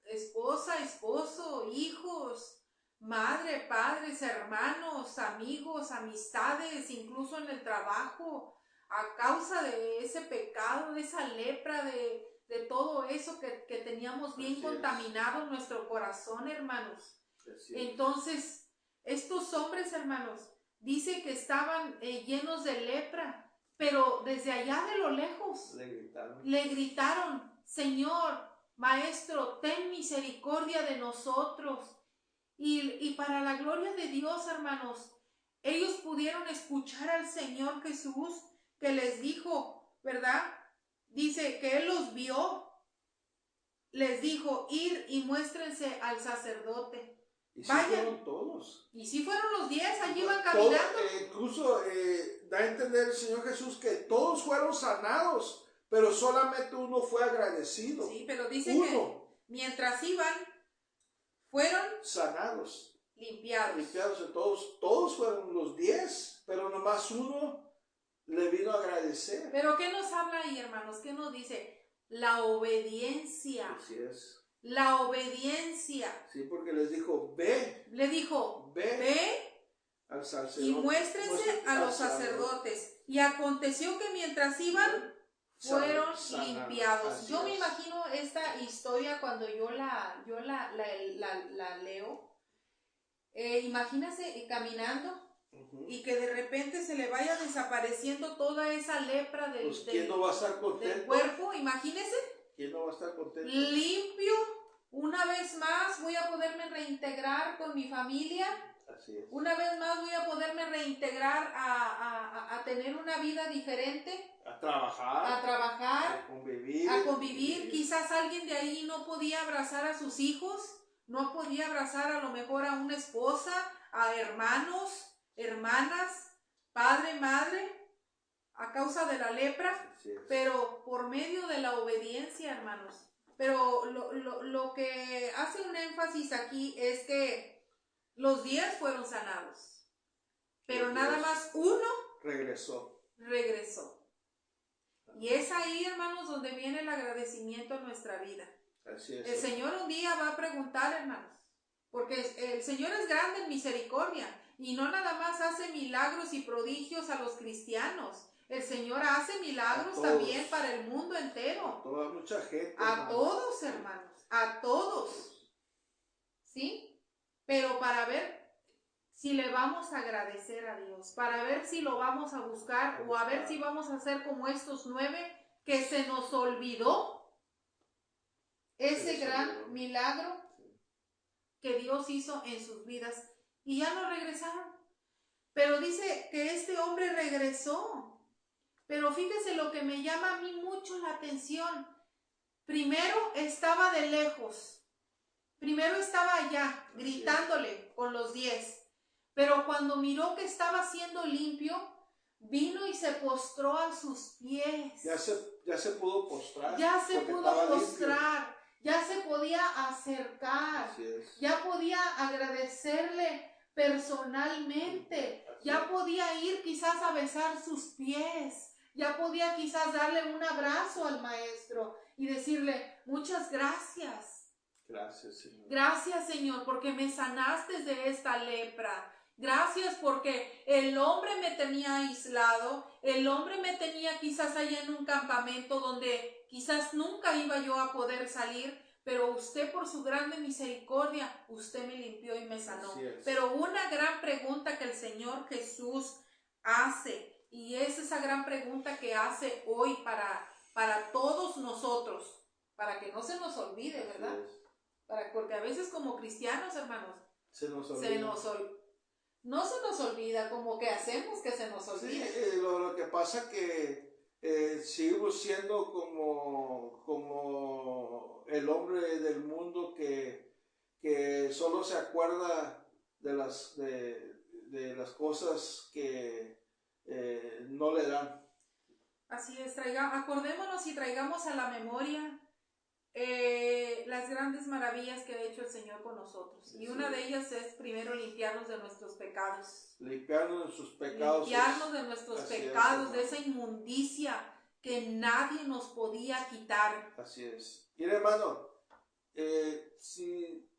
B: esposa, esposo, hijos, madre, padres, hermanos, amigos, amistades, incluso en el trabajo, a causa de ese pecado, de esa lepra, de todo eso que teníamos bien contaminado en nuestro corazón, hermanos. Entonces, estos hombres, hermanos, dice que estaban llenos de lepra, pero desde allá de lo lejos le gritaron, Señor, Maestro, ten misericordia de nosotros. Y para la gloria de Dios, hermanos, ellos pudieron escuchar al Señor Jesús que les dijo, ¿verdad? Dice que Él los vio, les dijo, ir y muéstrense al sacerdote.
A: Y sí fueron todos.
B: Y sí fueron los 10, allí iban caminando.
A: Incluso da a entender el Señor Jesús que todos fueron sanados, pero solamente uno fue agradecido.
B: Sí, pero dice que mientras iban, fueron
A: sanados,
B: limpiados.
A: Limpiados, todos fueron los 10, pero nomás uno le vino a agradecer.
B: Pero ¿qué nos habla ahí, hermanos? ¿Qué nos dice? La obediencia.
A: Así es.
B: La obediencia.
A: Sí, porque les dijo, ve.
B: Le dijo, ve
A: al sacerdote,
B: y muéstrense a los sacerdotes. Y aconteció que mientras iban, fueron limpiados. Yo me imagino esta historia cuando yo la leo. Imagínase caminando y que de repente se le vaya desapareciendo toda esa lepra del,
A: pues, ¿quién no va a estar contento?
B: Del cuerpo. Imagínese.
A: ¿Quién no va a estar contento?
B: Limpio. Una vez más voy a poderme reintegrar con mi familia.
A: Así es.
B: Una vez más voy a poderme reintegrar a tener una vida diferente.
A: A trabajar. A convivir.
B: Quizás alguien de ahí no podía abrazar a sus hijos. No podía abrazar a lo mejor a una esposa, a hermanos, hermanas, padre, madre, a causa de la lepra. Pero por medio de la obediencia, hermanos. Pero lo que hace un énfasis aquí es que los 10 fueron sanados, pero nada más uno regresó. Y es ahí, hermanos, donde viene el agradecimiento en nuestra vida.
A: Así es.
B: El Señor un día va a preguntar, hermanos, porque el Señor es grande en misericordia y no nada más hace milagros y prodigios a los cristianos. El Señor hace milagros también para el mundo entero.
A: A toda mucha gente.
B: A todos, hermanos. A todos. ¿Sí? Pero para ver si le vamos a agradecer a Dios. Para ver si lo vamos a buscar. O a ver si vamos a hacer como estos 9 que se nos olvidó ese gran milagro que Dios hizo en sus vidas. Y ya no regresaron. Pero dice que este hombre regresó. Pero fíjese lo que me llama a mí mucho la atención. Primero estaba de lejos. Primero estaba allá, gritándole con los 10. Pero cuando miró que estaba siendo limpio, vino y se postró a sus pies.
A: Ya se pudo postrar.
B: Ya se pudo postrar. ya se podía acercar,
A: Así es.
B: ya podía agradecerle personalmente, ya podía ir quizás a besar sus pies, ya podía quizás darle un abrazo al maestro y decirle, muchas gracias.
A: Gracias, Señor.
B: Gracias, Señor, porque me sanaste de esta lepra. Gracias porque el hombre me tenía aislado, el hombre me tenía quizás allá en un campamento donde quizás nunca iba yo a poder salir, pero usted por su grande misericordia, usted me limpió y me sanó. Pero una gran pregunta que el Señor Jesús hace, y es esa gran pregunta que hace hoy para todos nosotros, para que no se nos olvide, ¿verdad? Porque a veces como cristianos, hermanos, no se nos olvida, como que hacemos que se nos olvide.
A: Sí, lo que pasa que seguimos siendo como el hombre del mundo que solo se acuerda de las cosas que no le dan.
B: Así es, acordémonos y traigamos a la memoria las grandes maravillas que ha hecho el Señor con nosotros. Y una de ellas es primero limpiarnos de nuestros pecados.
A: Limpiarnos de nuestros pecados.
B: Limpiarnos de nuestros pecados, de esa inmundicia que nadie nos podía quitar.
A: Así es. Mira, hermano, si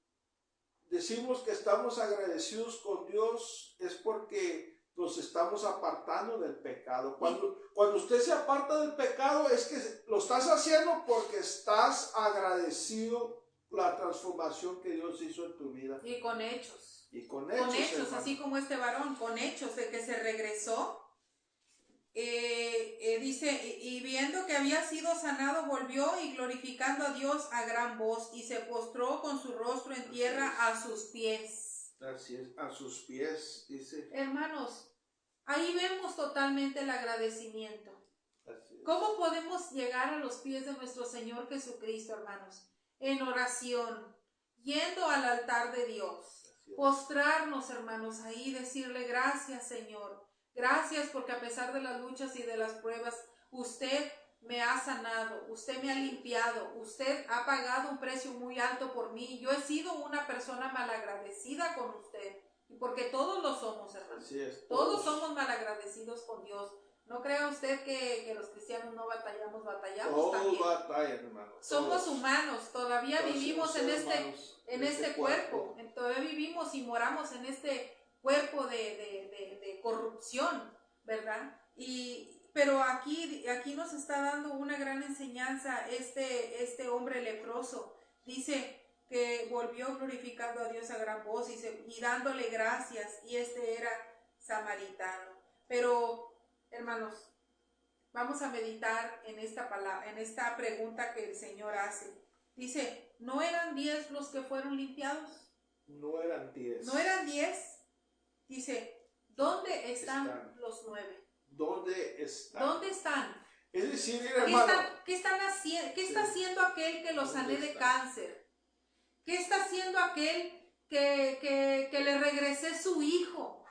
A: decimos que estamos agradecidos con Dios es porque nos estamos apartando del pecado. Cuando usted se aparta del pecado es que lo estás haciendo porque estás agradecido la transformación que Dios hizo en tu vida.
B: Y con hechos.
A: Con hechos,
B: así como este varón, con hechos de que se regresó. Dice, y viendo que había sido sanado, volvió y glorificando a Dios a gran voz, y se postró con su rostro en tierra a sus pies.
A: Así es, a sus pies, dice.
B: Hermanos, ahí vemos totalmente el agradecimiento.
A: Así es.
B: ¿Cómo podemos llegar a los pies de nuestro Señor Jesucristo, hermanos? En oración, yendo al altar de Dios, postrarnos, hermanos, ahí, decirle gracias, Señor. Gracias porque a pesar de las luchas y de las pruebas, usted me ha sanado, usted me ha limpiado, usted ha pagado un precio muy alto por mí. Yo he sido una persona malagradecida con usted, porque todos lo somos, hermanos.
A: Así es,
B: todos somos malagradecidos con Dios. No crea usted que los cristianos no batallamos
A: todos
B: también.
A: Batallan, hermano.
B: Somos humanos, todavía vivimos en este cuerpo, todavía vivimos y moramos en este cuerpo de corrupción, ¿verdad? Pero aquí nos está dando una gran enseñanza este hombre leproso. Dice que volvió glorificando a Dios a gran voz y dándole gracias, y era samaritano. Pero, hermanos, vamos a meditar en esta palabra, en esta pregunta que el Señor hace. Dice, ¿no eran 10 los que fueron limpiados?
A: No eran 10.
B: ¿No eran 10? Dice, ¿dónde están los 9?
A: ¿Dónde están?
B: ¿Dónde están?
A: Es decir, hermano,
B: ¿Qué está haciendo aquel que lo sané de cáncer? ¿Qué está haciendo aquel que le regresé su hijo?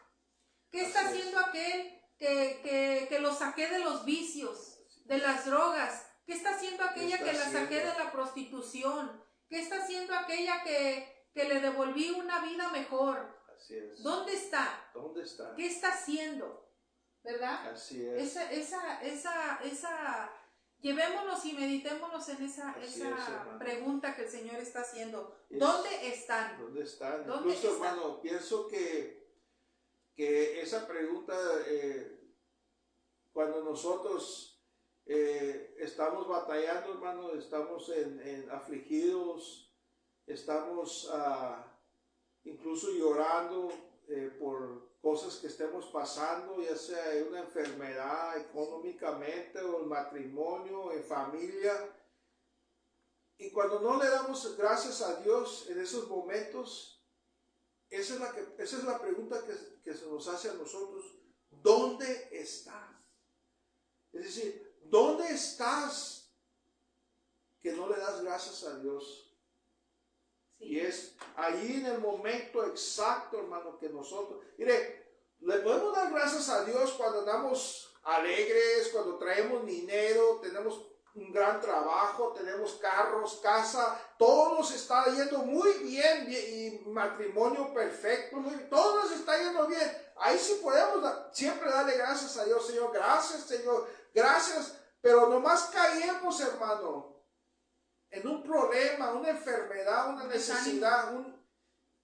B: ¿Qué está haciendo aquel que lo saqué de los vicios, de las drogas? ¿Qué está haciendo aquella que la saqué de la prostitución? ¿Qué está haciendo aquella que le devolví una vida mejor?
A: Así es.
B: ¿Dónde está?
A: ¿Dónde está?
B: ¿Qué está haciendo? ¿Verdad?
A: Así es.
B: Llevémonos y meditémonos en esa pregunta que el Señor está haciendo. ¿Dónde están?
A: ¿Dónde están?
B: Incluso,
A: hermano, pienso que esa pregunta, cuando nosotros estamos batallando, hermano, estamos afligidos, estamos incluso llorando por cosas que estemos pasando, ya sea en una enfermedad, económicamente, o en matrimonio, en familia. Y cuando no le damos gracias a Dios en esos momentos, esa es la pregunta que se nos hace a nosotros. ¿Dónde está? Es decir, ¿dónde estás que no le das gracias a Dios? Sí. Y es ahí en el momento exacto, hermano, que nosotros... Mire, le podemos dar gracias a Dios cuando andamos alegres, cuando traemos dinero, tenemos un gran trabajo, tenemos carros, casa, todo nos está yendo muy bien, y matrimonio perfecto, todo nos está yendo bien. Ahí sí podemos siempre darle gracias a Dios, Señor, gracias, pero nomás caemos, hermano, en un problema, una enfermedad, una necesidad.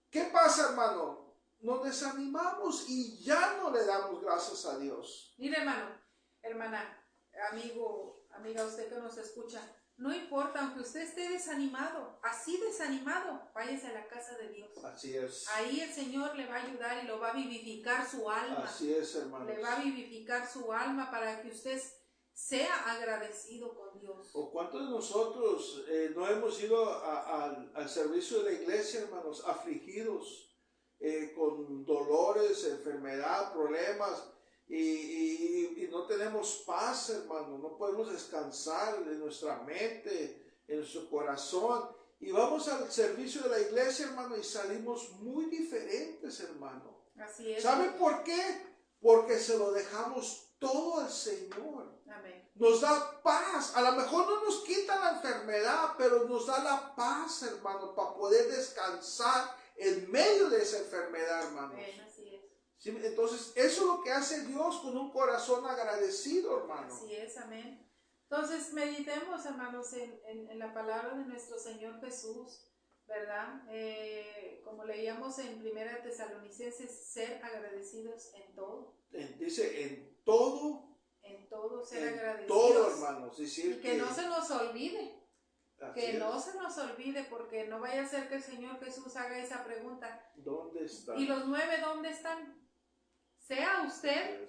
A: ¿Qué pasa, hermano? Nos desanimamos y ya no le damos gracias a Dios.
B: Mire, hermano, hermana, amiga, usted que nos escucha, no importa, aunque usted esté desanimado, así desanimado, váyase a la casa de Dios.
A: Así es.
B: Ahí el Señor le va a ayudar y lo va a vivificar su alma.
A: Así es, hermano.
B: Le va a vivificar su alma para que usted sea agradecido con Dios.
A: ¿O cuántos de nosotros no hemos ido al servicio de la iglesia, hermanos, afligidos, con dolores, enfermedad, problemas, y no tenemos paz, hermano? No podemos descansar en nuestra mente, en nuestro corazón, y vamos al servicio de la iglesia, hermano, y salimos muy diferentes, hermano.
B: Así es.
A: ¿Sabe por qué? Porque se lo dejamos todo al Señor.
B: Amén.
A: Nos da paz. A lo mejor no nos quita la enfermedad, pero nos da la paz, hermano, para poder descansar en medio de esa enfermedad, hermanos.
B: Amén, así es.
A: ¿Sí? Entonces, eso es lo que hace Dios con un corazón agradecido, hermano.
B: Así es, amén. Entonces, meditemos, hermanos, en la palabra de nuestro Señor Jesús, ¿verdad? Como leíamos en 1 Tesalonicenses, ser agradecidos en todo.
A: Dice, en todo.
B: En todo, ser
A: en
B: agradecidos.
A: todo, hermanos.
B: Y que no se nos olvide. Que
A: es.
B: no se nos olvide, porque no vaya a ser que el Señor Jesús haga esa pregunta.
A: ¿Dónde están?
B: ¿Y los 9 dónde están? Sea usted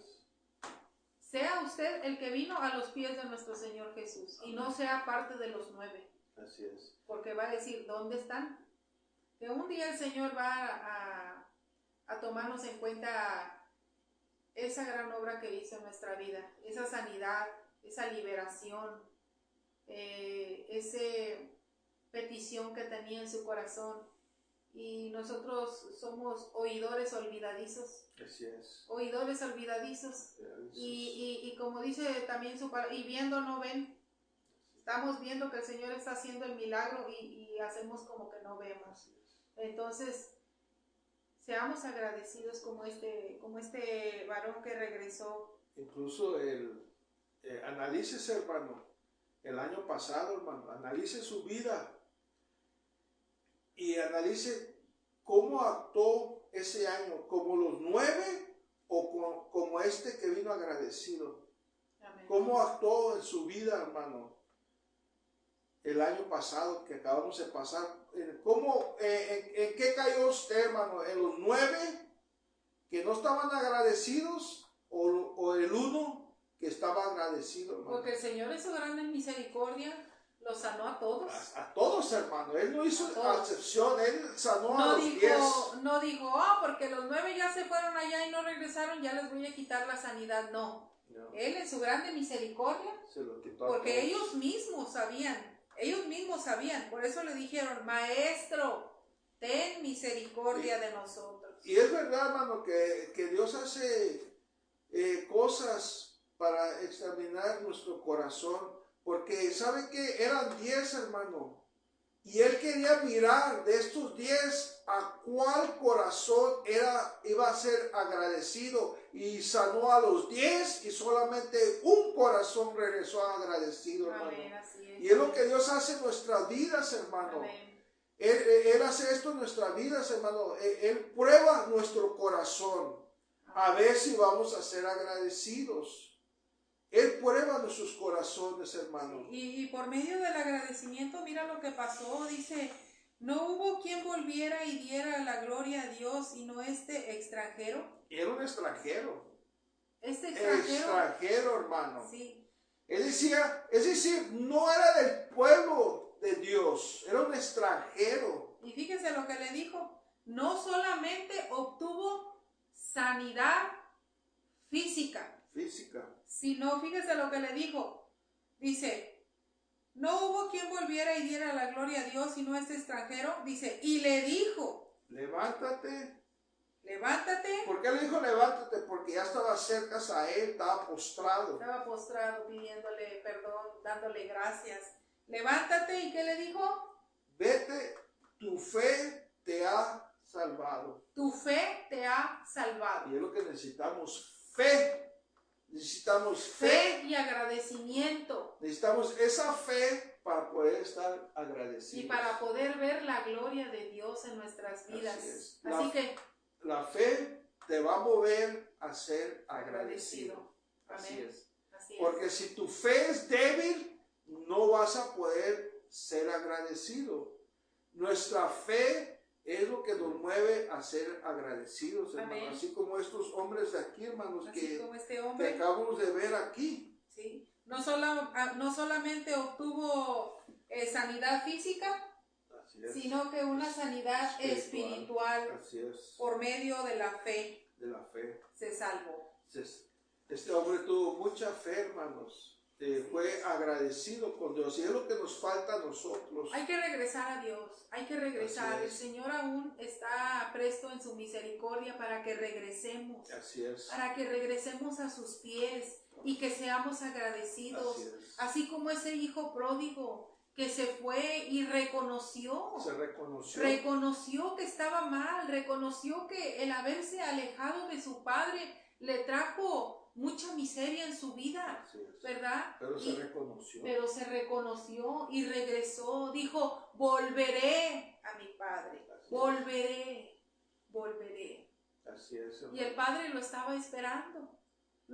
B: el que vino a los pies de nuestro Señor Jesús. Amén. Y no sea parte de los 9.
A: Así es.
B: Porque va a decir, ¿dónde están? Que un día el Señor va a tomarnos en cuenta esa gran obra que hizo en nuestra vida, esa sanidad, esa liberación, esa petición que tenía en su corazón. Y nosotros somos oidores olvidadizos.
A: Así es.
B: Oidores olvidadizos. Y como dice también su palabra, y viendo no ven. Estamos viendo que el Señor está haciendo el milagro y hacemos como que no vemos. Entonces, seamos agradecidos como este varón que regresó.
A: Incluso analícese, hermano, el año pasado, hermano, analice su vida y analice cómo actuó ese año, como los 9 o como este que vino agradecido.
B: Amén.
A: Cómo actuó en su vida, hermano, el año pasado que acabamos de pasar. ¿En qué cayó usted, hermano? ¿En los 9 que no estaban agradecidos o el 1 que estaba agradecido, hermano?
B: Porque el Señor en su grande misericordia los sanó a todos.
A: A todos, hermano. Él no hizo excepción. Él sanó a los 10.
B: No dijo, porque los 9 ya se fueron allá y no regresaron, ya les voy a quitar la sanidad. No. Él en su grande misericordia,
A: se lo quitó
B: porque ellos mismos sabían, por eso le dijeron, Maestro, ten misericordia de nosotros.
A: Y es verdad, hermano, que Dios hace cosas para examinar nuestro corazón, porque sabe que eran 10, hermano, y Él quería mirar de estos 10 a cuál corazón iba a ser agradecido, y sanó a los 10 y solamente un corazón regresó agradecido, hermano.
B: Amén, así es.
A: Y es lo que Dios hace en nuestras vidas, hermano.
B: Amén.
A: Él hace esto en nuestras vidas, hermano. Él prueba nuestro corazón a ver si vamos a ser agradecidos. Él prueba nuestros corazones, hermano.
B: Y por medio del agradecimiento, mira lo que pasó. Dice, no hubo quien volviera y diera la gloria a Dios, sino este extranjero.
A: Era un extranjero.
B: Este extranjero.
A: Extranjero, hermano.
B: Sí.
A: Él decía, es decir, no era del pueblo de Dios, era un extranjero.
B: Y fíjese lo que le dijo. No solamente obtuvo sanidad física, sino fíjese lo que le dijo. Dice, no hubo quien volviera y diera la gloria a Dios sino este extranjero. Dice, y le dijo, levántate.
A: ¿Por qué le dijo levántate? Porque ya estaba cerca a él, estaba postrado.
B: Pidiéndole perdón dándole gracias. Levántate, ¿y qué le dijo?
A: Vete, tu fe te ha salvado.
B: Tu fe te ha salvado.
A: Y es lo que necesitamos, fe. Necesitamos
B: Fe y agradecimiento.
A: Necesitamos esa fe para poder estar agradecidos.
B: Y para poder ver la gloria de Dios en nuestras vidas. Así que
A: la fe te va a mover a ser agradecido. Así
B: Amén.
A: es.
B: Así es.
A: Porque si tu fe es débil, no vas a poder ser agradecido. Nuestra fe es lo que nos mueve a ser agradecidos, hermanos. Así como estos hombres de aquí, hermanos,
B: así como este hombre,
A: que acabamos de ver aquí.
B: ¿sí? No solamente obtuvo sanidad física, sino que una sanidad espiritual por medio de la fe. Se salvó.
A: Este hombre tuvo mucha fe, hermanos. Fue agradecido con Dios, y es lo que nos falta a nosotros.
B: Hay que regresar a Dios, hay que regresar. El Señor aún está presto en su misericordia para que regresemos.
A: Así es.
B: Para que regresemos a sus pies y que seamos agradecidos. Así como ese hijo pródigo que se fue y reconoció que estaba mal, reconoció que el haberse alejado de su padre le trajo mucha miseria en su vida, ¿verdad?
A: Pero se reconoció
B: y regresó, dijo, volveré a mi padre, volveré.
A: Así es, hermano.
B: Y el padre lo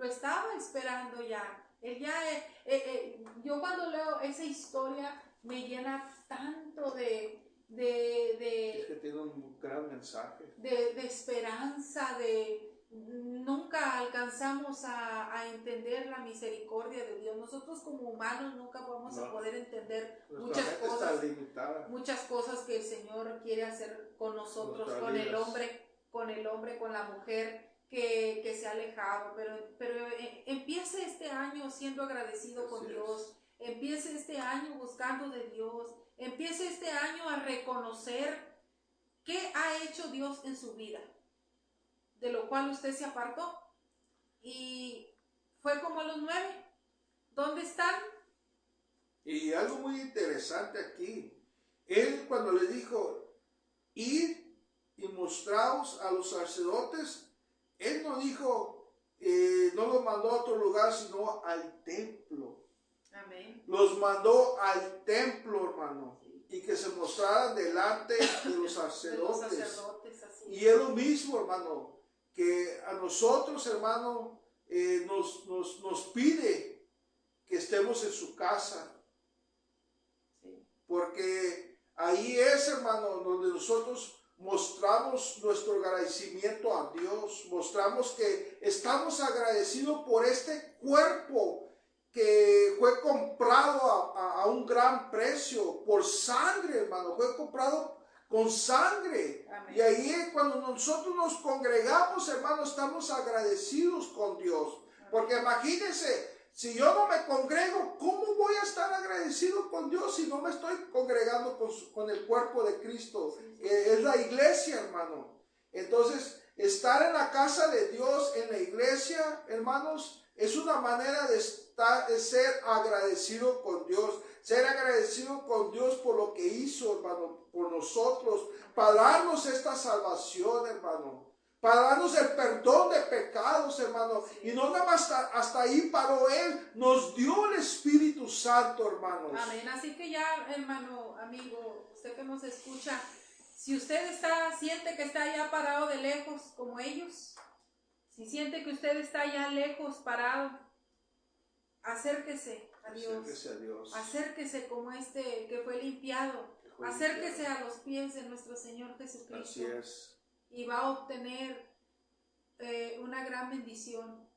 B: estaba esperando ya. Él ya, yo cuando leo esa historia me llena tanto
A: es que tiene un gran mensaje.
B: De esperanza, nunca alcanzamos a entender la misericordia de Dios. Nosotros como humanos nunca vamos a poder entender muchas cosas que el Señor quiere hacer con nosotros, con el hombre, con la mujer que se ha alejado. Pero empiece este año siendo agradecido con Dios. Empiece este año buscando de Dios. Empiece este año a reconocer qué ha hecho Dios en su vida, de lo cual usted se apartó. Y fue como los 9. ¿Dónde están?
A: Y algo muy interesante aquí. Él cuando le dijo, id y mostraos a los sacerdotes, él no dijo, no los mandó a otro lugar, sino al templo.
B: Amén.
A: Los mandó al templo, hermano. Y que se mostraran delante de los sacerdotes. Y es lo mismo, hermano, que a nosotros, hermano, nos pide que estemos en su casa. Porque ahí es, hermano, donde nosotros mostramos nuestro agradecimiento a Dios. Mostramos que estamos agradecidos por este cuerpo que fue comprado a un gran precio, por sangre, hermano. Fue comprado con sangre.
B: Amén.
A: Y ahí cuando nosotros nos congregamos, hermano, estamos agradecidos con Dios. Amén. Porque imagínense, si yo no me congrego, ¿cómo voy a estar agradecido con Dios si no me estoy congregando con el cuerpo de Cristo, que es la iglesia, hermano? Entonces, estar en la casa de Dios, en la iglesia, hermanos, es una manera de ser agradecido con Dios. Ser agradecido con Dios por lo que hizo, hermano, por nosotros, para darnos esta salvación, hermano, para darnos el perdón de pecados, hermano. Y no nada más hasta ahí paró Él, nos dio el Espíritu Santo, hermanos.
B: Amén. Así que ya, hermano, amigo, usted que nos escucha, si usted siente que está ya parado de lejos como ellos, si siente que usted está ya lejos, parado, acérquese a Dios. Acérquese como este que fue limpiado. Acérquese a los pies de nuestro Señor Jesucristo.
A: Así es.
B: Y va a obtener una gran bendición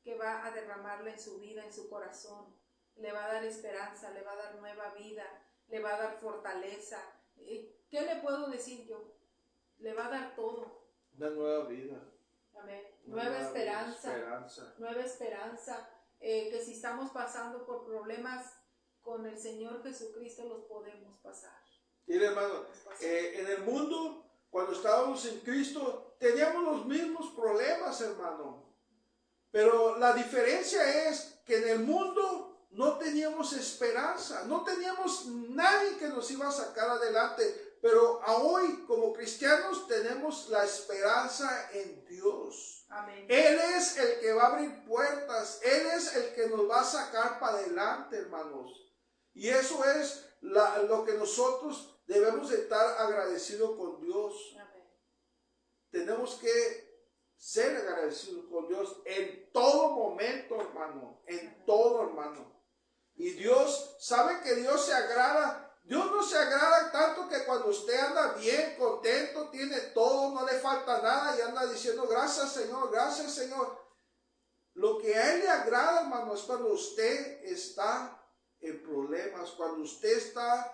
B: que va a derramarla en su vida, en su corazón. Le va a dar esperanza, le va a dar nueva vida, le va a dar fortaleza. ¿Qué le puedo decir yo? Le va a dar todo.
A: Una nueva vida.
B: Amén. Nueva esperanza. Nueva esperanza. Que si estamos pasando por problemas con el Señor Jesucristo los podemos pasar.
A: Mire, hermano, en el mundo, cuando estábamos en Cristo, teníamos los mismos problemas, hermano. Pero la diferencia es que en el mundo no teníamos esperanza, no teníamos nadie que nos iba a sacar adelante, pero hoy como cristianos tenemos la esperanza en Dios.
B: Amén.
A: Él es el que va a abrir puertas, Él es el que nos va a sacar para adelante, hermanos. Y eso es lo que nosotros debemos de estar agradecidos con Dios.
B: Amén.
A: Tenemos que ser agradecidos con Dios en todo momento, hermano, en todo, hermano. Y Dios, ¿sabe que Dios se agrada? Dios no se agrada tanto que cuando usted anda bien, contento, tiene todo, no le falta nada y anda diciendo gracias Señor, gracias Señor. Lo que a Él le agrada, hermano, es cuando usted está en problemas, cuando usted está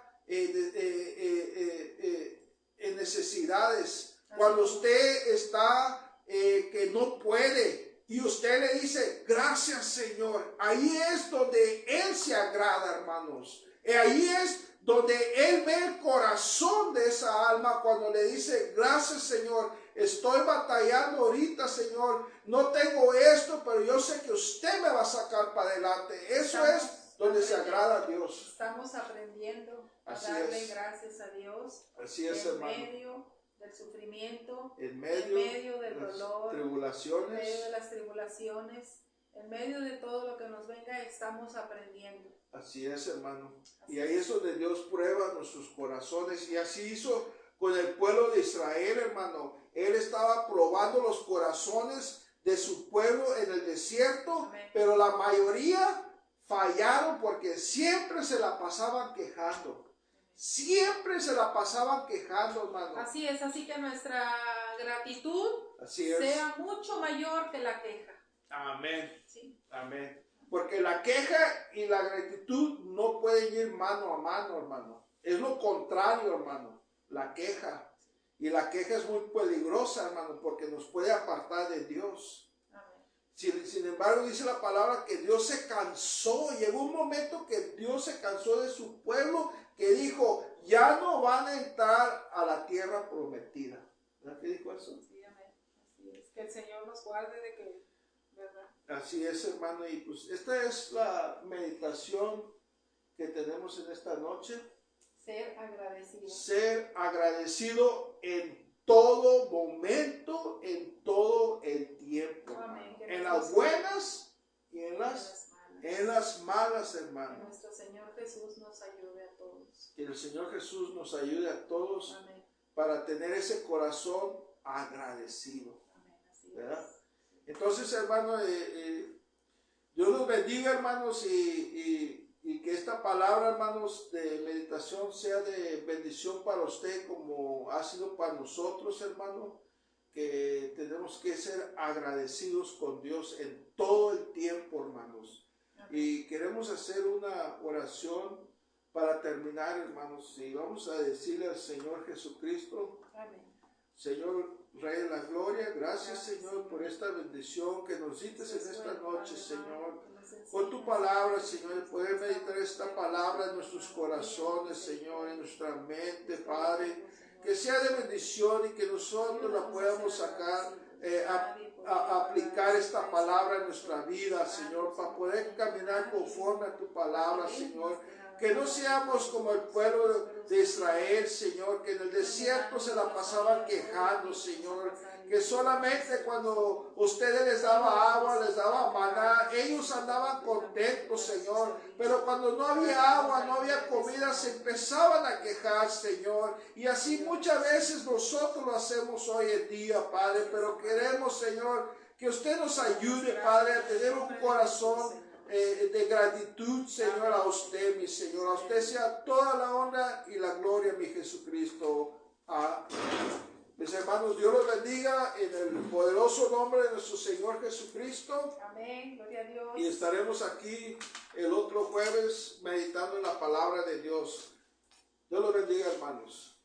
A: en necesidades, cuando usted está que no puede. Y usted le dice, gracias Señor. Ahí es donde Él se agrada, hermanos. Ahí es donde Él ve el corazón de esa alma cuando le dice, gracias Señor. Estoy batallando ahorita, Señor. No tengo esto, pero yo sé que usted me va a sacar para adelante. Eso es donde se agrada a Dios.
B: Estamos aprendiendo a
A: Así
B: darle
A: es.
B: gracias a Dios.
A: Así es,
B: en
A: hermano.
B: medio del sufrimiento,
A: En medio
B: del
A: de las
B: dolor,
A: tribulaciones.
B: en medio de las tribulaciones, en medio de todo lo que nos venga, estamos aprendiendo.
A: Así es, hermano. Y ahí es donde Dios prueba nuestros corazones. Y así hizo con el pueblo de Israel, hermano. Él estaba probando los corazones de su pueblo en el desierto.
B: Amén.
A: Pero la mayoría fallaron porque siempre se la pasaban quejando. Siempre se la pasaban quejando, hermano.
B: Así es, así que nuestra gratitud
A: Así es.
B: sea mucho mayor que la queja.
A: Amén.
B: ¿Sí?
A: Amén. Porque la queja y la gratitud no pueden ir mano a mano, hermano. Es lo contrario, hermano. La queja. Y la queja es muy peligrosa, hermano, porque nos puede apartar de Dios.
B: Amén.
A: Sin embargo, dice la palabra que Dios se cansó. Llegó un momento que Dios se cansó de su pueblo, que dijo, ya no van a entrar a la tierra prometida. ¿Verdad que dijo eso?
B: Sí, amén. Así es. Que el Señor nos guarde de que, ¿verdad?
A: Así es, hermano, y pues esta es la meditación que tenemos en esta noche.
B: Ser agradecido.
A: Ser agradecido en todo momento, en todo el tiempo.
B: Amén.
A: En las buenas y en las malas,
B: Que
A: hermano.
B: nuestro Señor Jesús nos ayude a todos.
A: Que el Señor Jesús nos ayude a todos
B: Amén.
A: para tener ese corazón agradecido.
B: Amén. Así
A: ¿Verdad?
B: es.
A: Entonces, hermano, Dios los bendiga, hermanos, y que esta palabra, hermanos, de meditación sea de bendición para usted como ha sido para nosotros, hermano, que tenemos que ser agradecidos con Dios en todo el tiempo, hermanos.
B: Amén.
A: Y queremos hacer una oración para terminar, hermanos, y vamos a decirle al Señor Jesucristo,
B: Amén.
A: Señor Rey de la Gloria, gracias,
B: Gracias,
A: Señor, por esta bendición que nos diste en esta noche, Señor. Con
B: Con
A: tu palabra, Señor, y poder meditar esta palabra en nuestros corazones, Señor, en nuestra mente, Padre. Que sea de bendición y que nosotros la podamos sacar, a aplicar esta palabra en nuestra vida, Señor, para poder caminar conforme a tu palabra, Señor. Que no seamos como el pueblo de Israel, Señor, que en el desierto se la pasaban quejando, Señor. Que solamente cuando ustedes les daba agua, les daba maná, ellos andaban contentos, Señor. Pero cuando no había agua, no había comida, se empezaban a quejar, Señor. Y así muchas veces nosotros lo hacemos hoy en día, Padre. Pero queremos, Señor, que usted nos ayude, Padre, a tener un corazón de gratitud, Señor, a usted, mi Señor. A usted sea toda la honra y la gloria, mi Jesucristo. Amén. Mis hermanos, Dios los bendiga en el poderoso nombre de nuestro Señor Jesucristo.
B: Amén, gloria a Dios.
A: Y estaremos aquí el otro jueves meditando en la palabra de Dios. Dios los bendiga, hermanos.